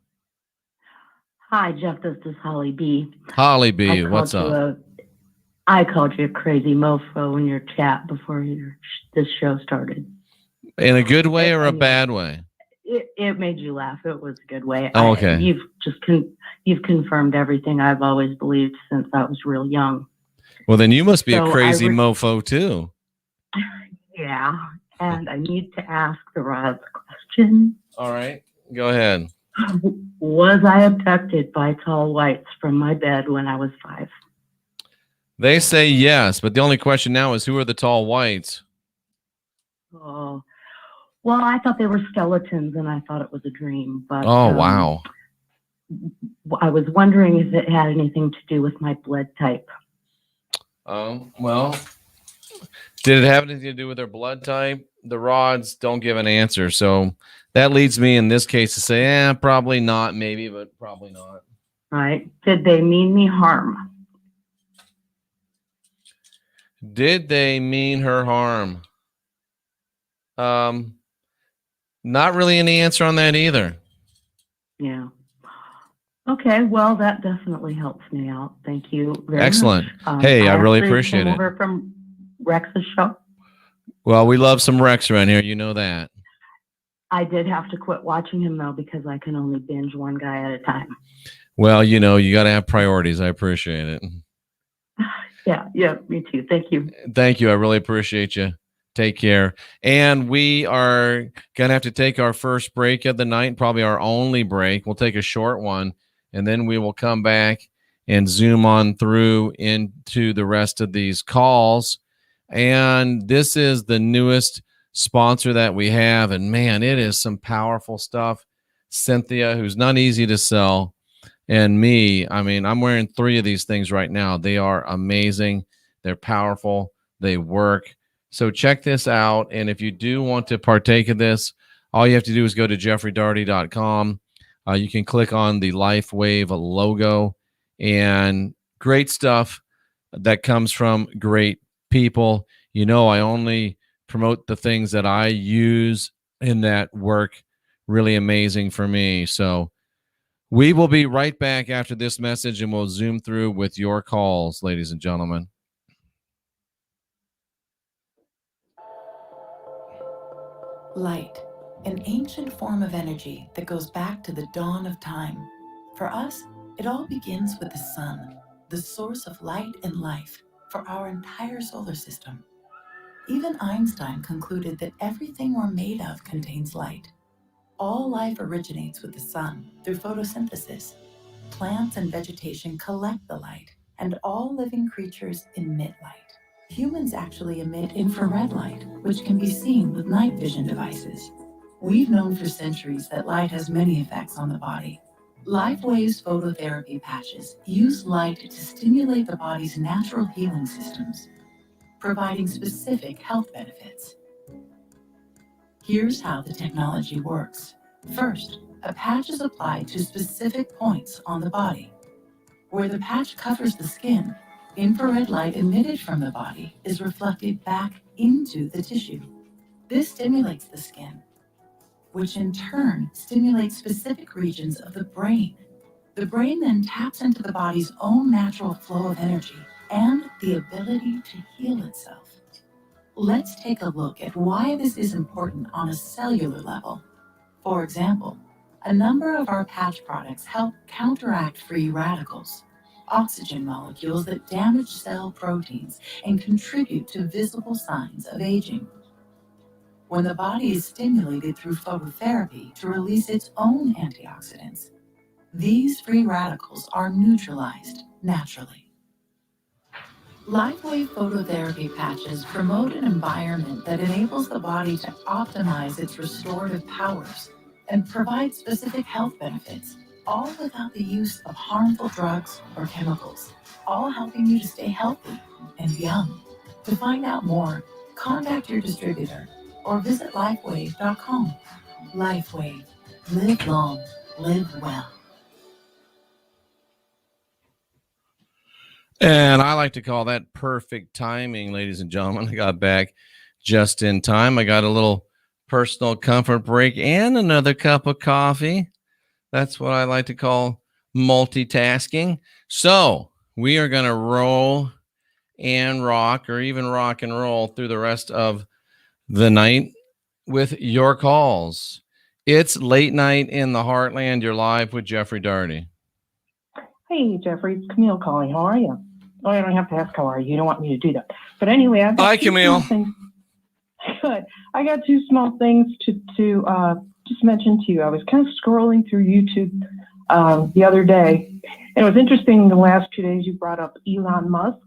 Hi, Jeff. This is Holly B. Holly B. What's up? I called you a crazy mofo in your chat before this show started. In a good way or a bad way? It made you laugh. It was a good way. Oh, okay. You've confirmed everything I've always believed since I was real young. Well, then you must be a crazy mofo too. Yeah, and I need to ask the Roz question. All right, go ahead. Was I abducted by tall whites from my bed when I was 5? They say yes, but the only question now is who are the tall whites? Oh, well, I thought they were skeletons, and I thought it was a dream. But wow. I was wondering if it had anything to do with my blood type. Well, did it have anything to do with their blood type? The rods don't give an answer, so that leads me in this case to say, probably not, maybe, but probably not. Right? Did they mean me harm? Did they mean her harm? Not really any answer on that either. Yeah. Okay, well, that definitely helps me out. Thank you very Excellent. much. Hey, I really appreciate it. Over from Rex's show. Well, we love some Rex around here. You know that. I did have to quit watching him, though, because I can only binge one guy at a time. Well, you know, you got to have priorities. I appreciate it. Yeah, me too. Thank you. Thank you. I really appreciate you. Take care. And we are going to have to take our first break of the night, probably our only break. We'll take a short one, and then we will come back and zoom on through into the rest of these calls. And this is the newest sponsor that we have. And man, it is some powerful stuff. Cynthia, who's not easy to sell, and me, I mean, I'm wearing 3 of these things right now. They are amazing. They're powerful. They work. So check this out. And if you do want to partake of this, all you have to do is go to jeffreydaugherty.com. You can click on the LifeWave logo, and great stuff that comes from great people. You know, I only promote the things that I use in that work. Really amazing for me. So we will be right back after this message, and we'll zoom through with your calls, ladies and gentlemen. Light, an ancient form of energy that goes back to the dawn of time. For us, it all begins with the sun, the source of light and life for our entire solar system. Even Einstein concluded that everything we're made of contains light. All life originates with the sun through photosynthesis. Plants and vegetation collect the light, and all living creatures emit light. Humans actually emit infrared light, which can be seen with night vision devices. We've known for centuries that light has many effects on the body. LifeWave's phototherapy patches use light to stimulate the body's natural healing systems, providing specific health benefits. Here's how the technology works. First, a patch is applied to specific points on the body. Where the patch covers the skin, infrared light emitted from the body is reflected back into the tissue. This stimulates the skin, which in turn stimulates specific regions of the brain. The brain then taps into the body's own natural flow of energy and the ability to heal itself. Let's take a look at why this is important on a cellular level. For example, a number of our patch products help counteract free radicals, oxygen molecules that damage cell proteins and contribute to visible signs of aging. When the body is stimulated through phototherapy to release its own antioxidants, these free radicals are neutralized naturally. LifeWave phototherapy patches promote an environment that enables the body to optimize its restorative powers and provide specific health benefits, all without the use of harmful drugs or chemicals, all helping you to stay healthy and young. To find out more, contact your distributor or visit lifewave.com. LifeWave. Live long, live well. And I like to call that perfect timing, ladies and gentlemen. I got back just in time. I got a little personal comfort break and another cup of coffee. That's what I like to call multitasking. So we are going to roll and rock, or even rock and roll, through the rest of the night with your calls. It's late night in the heartland. You're live with Jeffrey Daugherty. Hey, Jeffrey, it's Camille calling. How are you? Oh, I don't have to ask how are you. You don't want me to do that. But anyway, I've got Hi, Camille. Good. I got two small things to just mention to you. I was kind of scrolling through YouTube the other day, and it was interesting. The last 2 days, you brought up Elon Musk.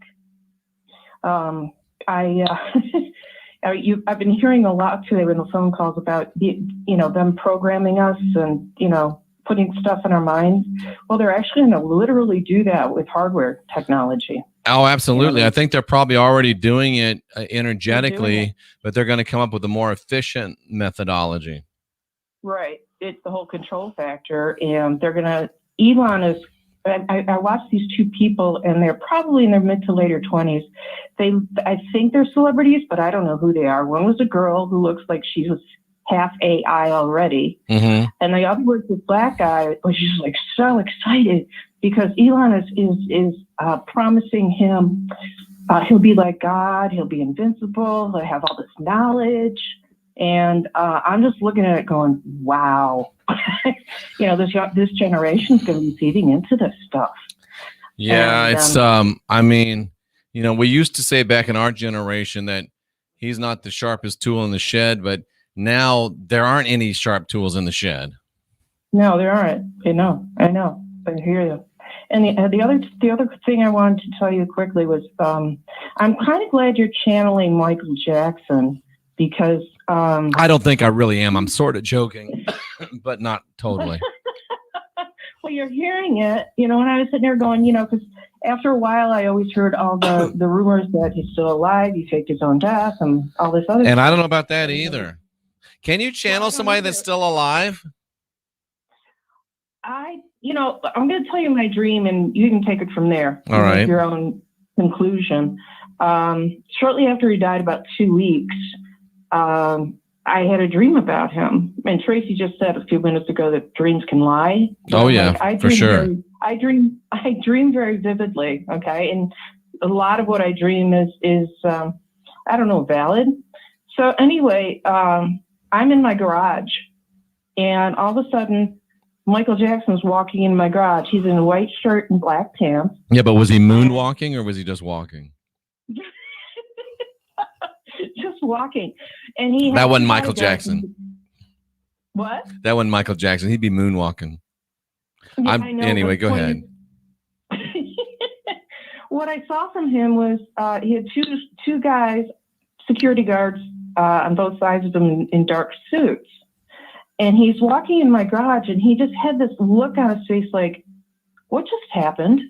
I've been hearing a lot today in the phone calls about them programming us and putting stuff in our minds. Well, they're actually going to literally do that with hardware technology. Oh, absolutely. I think they're probably already doing it energetically, but they're going to come up with a more efficient methodology. Right. It's the whole control factor. And they're going to, Elon is, I watched these two people, and they're probably in their mid to later 20s. I think they're celebrities, but I don't know who they are. One was a girl who looks like she was half AI already. Mm-hmm. And the other was this black guy, which is like so excited because Elon is promising him he'll be like God, he'll be invincible, he'll have all this knowledge. And I'm just looking at it going, wow, this generation is going to be feeding into this stuff. Yeah, and, it's we used to say back in our generation that he's not the sharpest tool in the shed, but now there aren't any sharp tools in the shed. No, there aren't. I know. I hear you. And the other thing I wanted to tell you quickly was I'm kind of glad you're channeling Michael Jackson because I don't think I really am. I'm sort of joking, but not totally. Well, you're hearing it, and I was sitting there going, because after a while, I always heard all the rumors that he's still alive, he faked his own death, and all this other stuff. And I don't know about that either. Can you channel somebody that's still alive? I'm going to tell you my dream, and you can take it from there. All right. Make your own conclusion. Shortly after he died, about 2 weeks, I had a dream about him. And Tracy just said a few minutes ago that dreams can lie. Oh yeah, for sure. I dream very vividly. Okay, and a lot of what I dream is I don't know, valid. So anyway, I'm in my garage, and all of a sudden, Michael Jackson's walking in my garage. He's in a white shirt and black pants. Yeah, but was he moonwalking or was he just walking? Just walking. And he that wasn't Michael Jackson. What? That wasn't Michael Jackson. He'd be moonwalking. Yeah, I know, anyway, go ahead. What I saw from him was he had two guys, security guards on both sides of him in dark suits. And he's walking in my garage, and he just had this look on his face like, what just happened?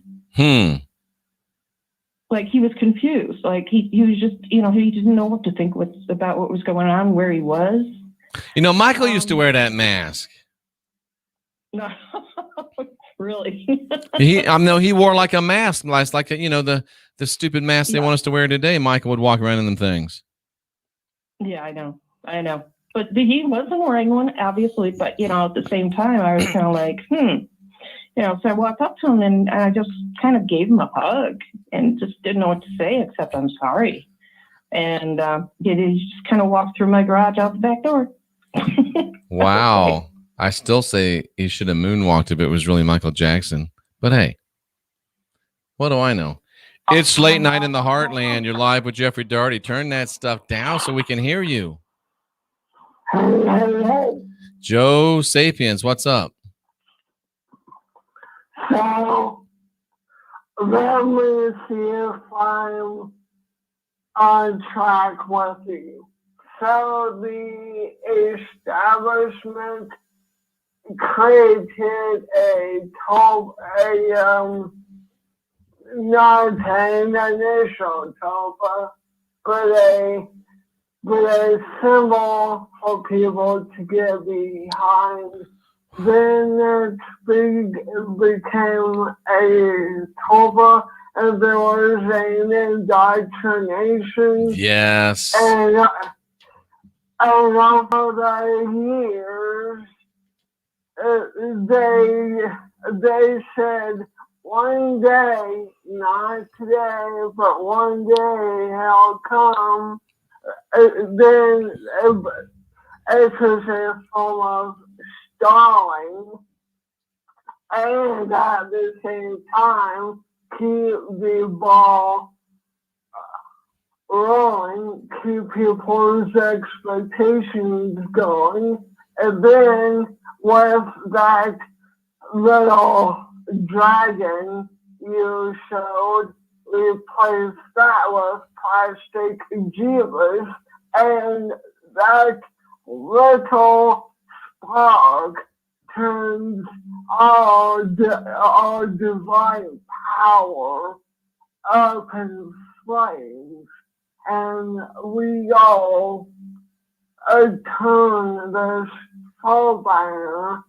Like he was confused. Like he was just, he didn't know what to think about what was going on, where he was. Michael used to wear that mask. No, really? He wore like a mask, like the stupid mask they want us to wear today. Michael would walk around in them things. Yeah, I know. But he wasn't wearing one, obviously. But, at the same time, I was kind of like, so I walked up to him and I just kind of gave him a hug and just didn't know what to say except I'm sorry. And he just kind of walked through my garage out the back door. Wow. I still say he should have moonwalked if it was really Michael Jackson. But hey, what do I know? It's late night in the heartland. You're live with Jeffrey Daugherty. Turn that stuff down so we can hear you. Joe Sapiens, what's up? So, let me see if I'm on track with you. So, the establishment created not an initial tulpa, but a symbol for people to get behind. Then it became a tulpa, and there was an indoctrination. Yes. And over the years, they said, one day, not today, but one day he'll come. Then it's a form of Startling, and at the same time, keep the ball rolling, keep people's expectations going, and then with that little dragon you showed, replace that with plastic Jesus, and that little spark turns our divine power up in flames, and we all turn this soul banner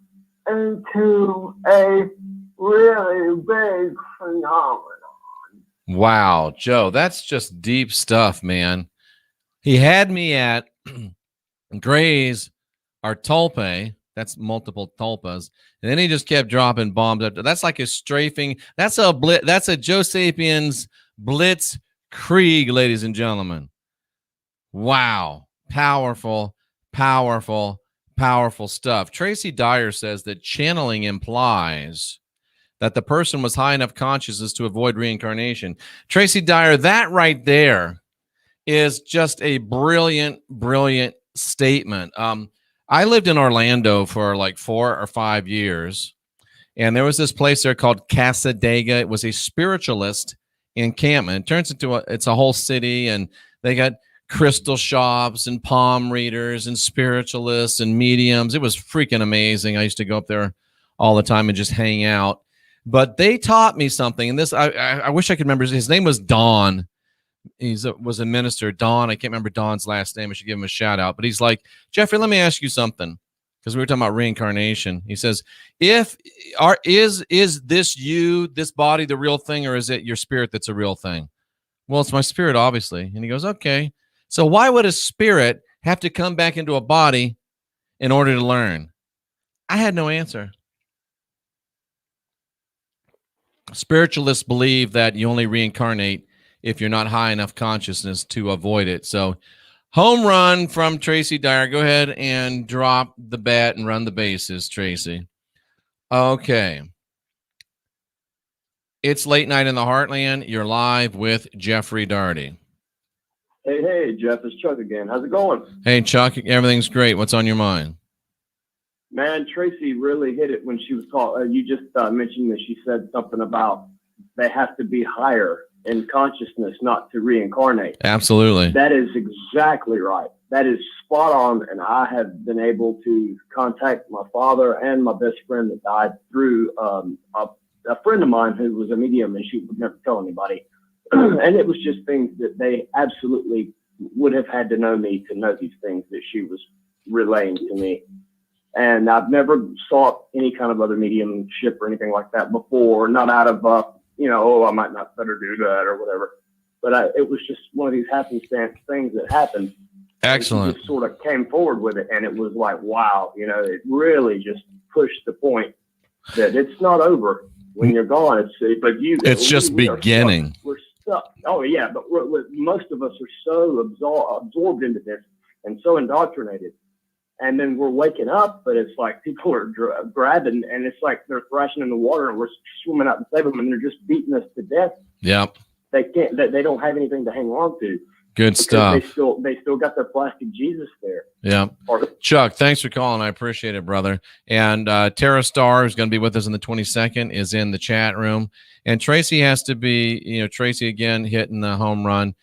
into a really big phenomenon. Wow, Joe, that's just deep stuff, man. He had me at Gray's our tulpa, that's multiple tulpas, and then he just kept dropping bombs up. That's like a strafing. That's a Joe Sapiens blitzkrieg, ladies and gentlemen. Wow, powerful stuff. Tracy Dyer says that channeling implies that the person was high enough consciousness to avoid reincarnation. Tracy Dyer, that right there is just a brilliant statement. I lived in Orlando for like 4 or 5 years, and there was this place there called Casadega. It was a spiritualist encampment. It turns into it's a whole city, and they got crystal shops and palm readers and spiritualists and mediums. It was freaking amazing. I used to go up there all the time and just hang out. But they taught me something, and this I wish I could remember. His name was Don. Was a minister, Don. I can't remember Don's last name. I should give him a shout out. But he's like, Jeffrey, let me ask you something, because we were talking about reincarnation. He says, is this you, this body, the real thing, or is it your spirit that's a real thing? Well, it's my spirit, obviously. And he goes, okay. So why would a spirit have to come back into a body in order to learn? I had no answer. Spiritualists believe that you only reincarnate if you're not high enough consciousness to avoid it. So home run from Tracy Dyer. Go ahead and drop the bat and run the bases, Tracy. Okay. It's late night in the Heartland. You're live with Jeffrey Daugherty. Hey, Jeff, it's Chuck again. How's it going? Hey, Chuck, everything's great. What's on your mind? Man, Tracy really hit it when she was talking. You just mentioned that she said something about they have to be higher in consciousness not to reincarnate. Absolutely. That is exactly right. That is spot on. And I have been able to contact my father and my best friend that died through a friend of mine who was a medium, and she would never tell anybody. And it was just things that they absolutely would have had to know me to know these things that she was relaying to me. And I've never sought any kind of other mediumship or anything like that before, not out of, I might not better do that or whatever. But it was just one of these happenstance things that happened. Excellent. Just sort of came forward with it. And it was like, wow, it really just pushed the point that it's not over when you're gone. It's just beginning. We're stuck. Oh, yeah. But most of us are so absorbed into this and so indoctrinated. And then we're waking up, but it's like people are grabbing, and it's like they're thrashing in the water, and we're swimming out to save them, and they're just beating us to death. Yep. They can't. They don't have anything to hang on to. Good stuff. They still got their plastic Jesus there. Yeah. Chuck, thanks for calling. I appreciate it, brother. And Tara Starr, who's going to be with us on the 22nd, is in the chat room. And Tracy has to be, Tracy again hitting the home run.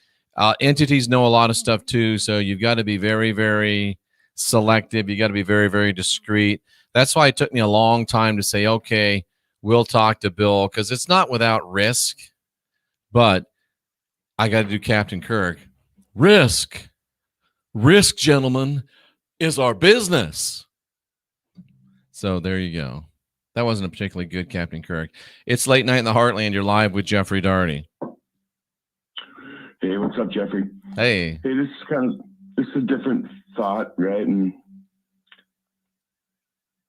Entities know a lot of stuff too, so you've got to be very, very selective. You got to be very, very discreet. That's why it took me a long time to say, okay, we'll talk to Bill, because it's not without risk, but I got to do Captain Kirk. Risk, gentlemen, is our business. So there you go. That wasn't a particularly good Captain Kirk. It's late night in the Heartland. You're live with Jeffrey Daugherty. Hey, what's up, Jeffrey? Hey. Hey, this is a different thought, right? And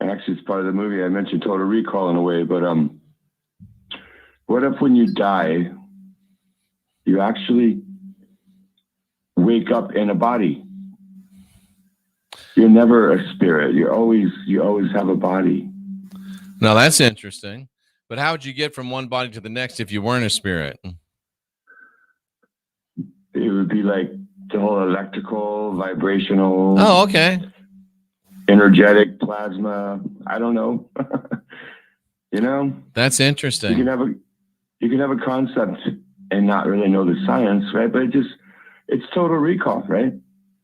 actually, it's part of the movie. I mentioned Total Recall in a way, but what if when you die, you actually wake up in a body? You're never a spirit. You always have a body. Now that's interesting. But how would you get from one body to the next if you weren't a spirit? It would be like the whole electrical, vibrational. Oh, okay. Energetic, plasma. I don't know. That's interesting. You can have a concept and not really know the science, right? But it's total recall, right?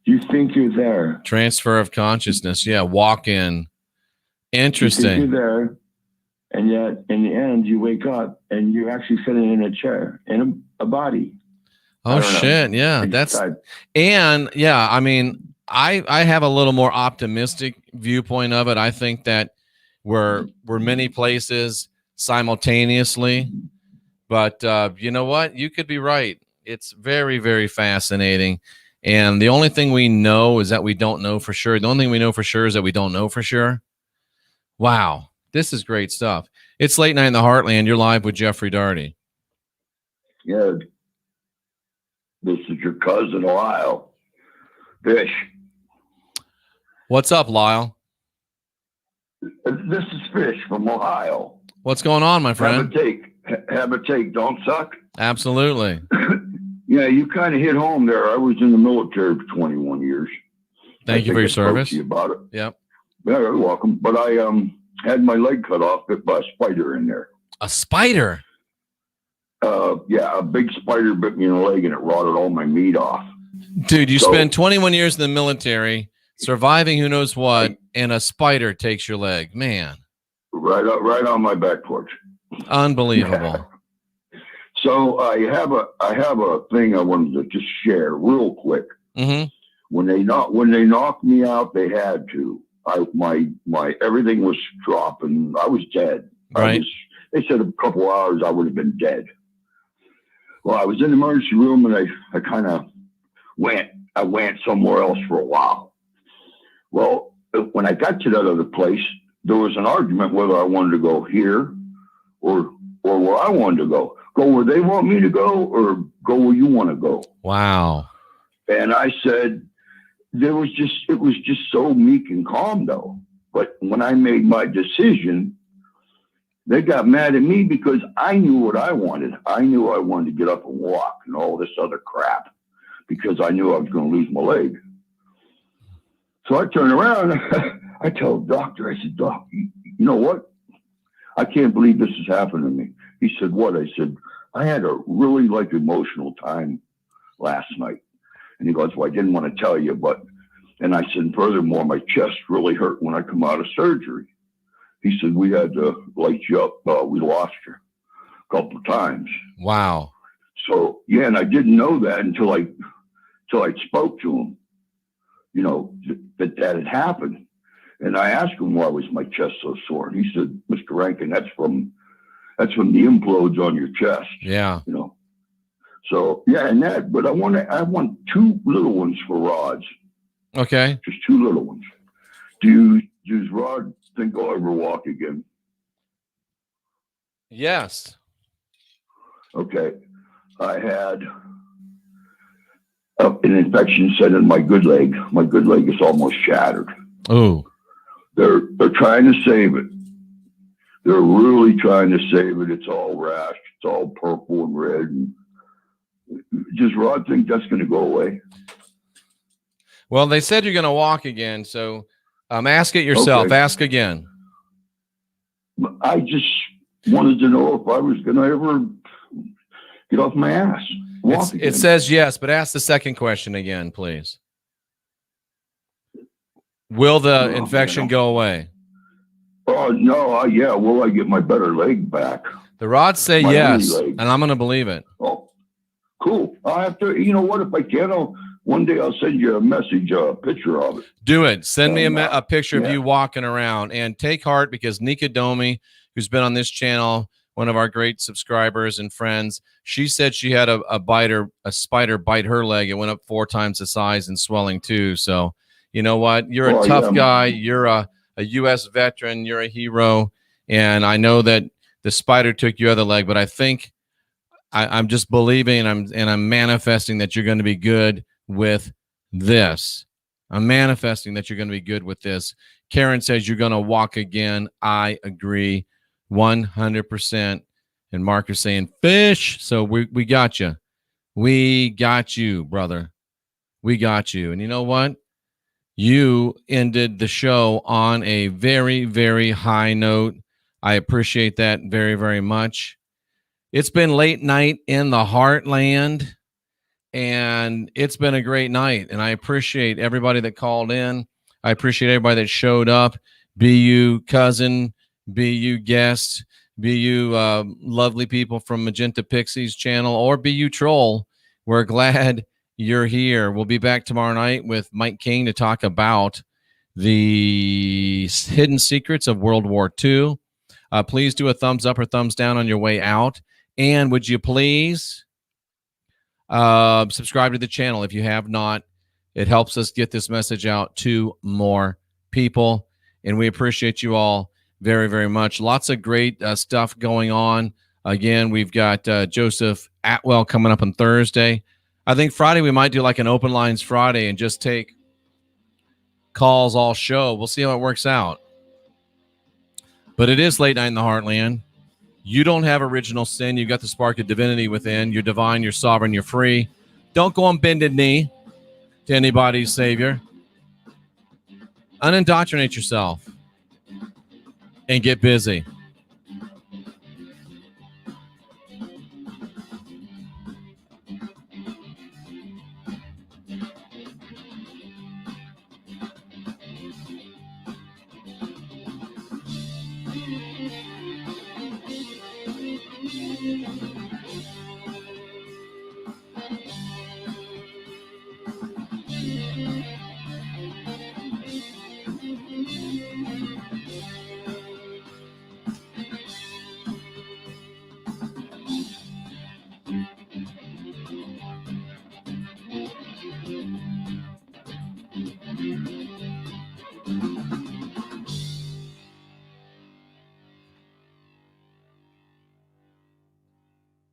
You think you're there. Transfer of consciousness. Yeah. Walk in. Interesting. You think you're there, and yet in the end, you wake up and you're actually sitting in a chair in a body. Oh shit! Yeah, I mean, I have a little more optimistic viewpoint of it. I think that we're many places simultaneously, but you know what? You could be right. It's very, very fascinating. And the only thing we know is that we don't know for sure. The only thing we know for sure is that we don't know for sure. Wow, this is great stuff. It's late night in the Heartland. You're live with Jeffrey Daugherty. Yeah. This is your cousin, Lyle. Fish. What's up, Lyle? This is Fish from Ohio. What's going on, my friend? Have a take. Don't suck. Absolutely. Yeah, you kind of hit home there. I was in the military for 21 years. Thank you for your service. To you about it. Yep. Yeah, you're welcome. But I had my leg cut off by a spider in there. A spider? Yeah, a big spider bit me in the leg and it rotted all my meat off. Dude, you spend 21 years in the military, surviving who knows what, and a spider takes your leg. Man. Right on my back porch. Unbelievable. Yeah. So I have a thing I wanted to just share real quick. Mm-hmm. When they knocked me out, they had to. my everything was dropping. I was dead. Right. They said a couple hours I would have been dead. Well, I was in the emergency room, and I kind of went somewhere else for a while. Well, when I got to that other place, there was an argument whether I wanted to go here or where I wanted to go. Go where they want me to go, or go where you want to go. Wow. And I said, it was just so meek and calm, though. But when I made my decision, they got mad at me because I knew what I wanted. I knew I wanted to get up and walk and all this other crap because I knew I was going to lose my leg. So I turned around. I tell the doctor, I said, Doc, you know what? I can't believe this is happening to me. He said, what? I said, I had a really emotional time last night. And he goes, well, I didn't want to tell you, and I said, furthermore, my chest really hurt when I come out of surgery. He said, we had to light you up. We lost you a couple of times. Wow. So, yeah, and I didn't know that until I spoke to him, that had happened. And I asked him, why was my chest so sore? And he said, Mr. Rankin, that's from the implodes on your chest. Yeah. So, yeah, and but I want 2 little ones for rods. Okay. Just 2 little ones. Does Rod think I'll ever walk again? Yes. Okay. I had an infection set in my good leg. My good leg is almost shattered. Oh. They're trying to save it. They're really trying to save it. It's all rashed. It's all purple and red. And does Rod think that's going to go away? Well, they said you're going to walk again, so ask it yourself. Okay. Ask again. I just wanted to know if I was going to ever get off my ass. It says yes, but ask the second question again, please. Will the infection go away? Oh, no. Yeah. Will I get my better leg back? The rods say My yes, only leg. and I'm going to believe it. Oh, cool. I'll have to, you know what? If I can, one day I'll send you a message, a picture of it. Do it. Send me a picture of yeah. you walking around, and take heart, because Nika Domi, who's been on this channel, one of our great subscribers and friends, she said she had a spider bite her leg. It went up 4 times the size and swelling too. So you know what? You're a tough guy. You're a U.S. veteran. You're a hero. And I know that the spider took your other leg, but I think I'm just believing and I'm manifesting that you're going to be good with this. I'm manifesting that you're going to be good with this. Karen says you're going to walk again. I agree 100%. And Mark is saying fish. So we got you. We got you, brother. We got you. And you know what? You ended the show on a very, very high note. I appreciate that very, very much. It's been late night in the heartland, and it's been a great night. And I appreciate everybody that called in. I appreciate everybody that showed up. Be you cousin, be you guest, be you lovely people from Magenta Pixies channel, or be you troll. We're glad you're here. We'll be back tomorrow night with Mike King to talk about the hidden secrets of World War II. Please do a thumbs up or thumbs down on your way out. And would you please subscribe to the channel if you have not? It helps us get this message out to more people. And we appreciate you all very, very much. Lots of great stuff going on. Again, we've got Joseph Atwell coming up on Thursday. I think Friday we might do like an open lines Friday and just take calls all show. We'll see how it works out. But it is late night in the heartland. You don't have original sin. You've got the spark of divinity within. You're divine. You're sovereign. You're free. Don't go on bended knee to anybody's savior. Unindoctrinate yourself and get busy.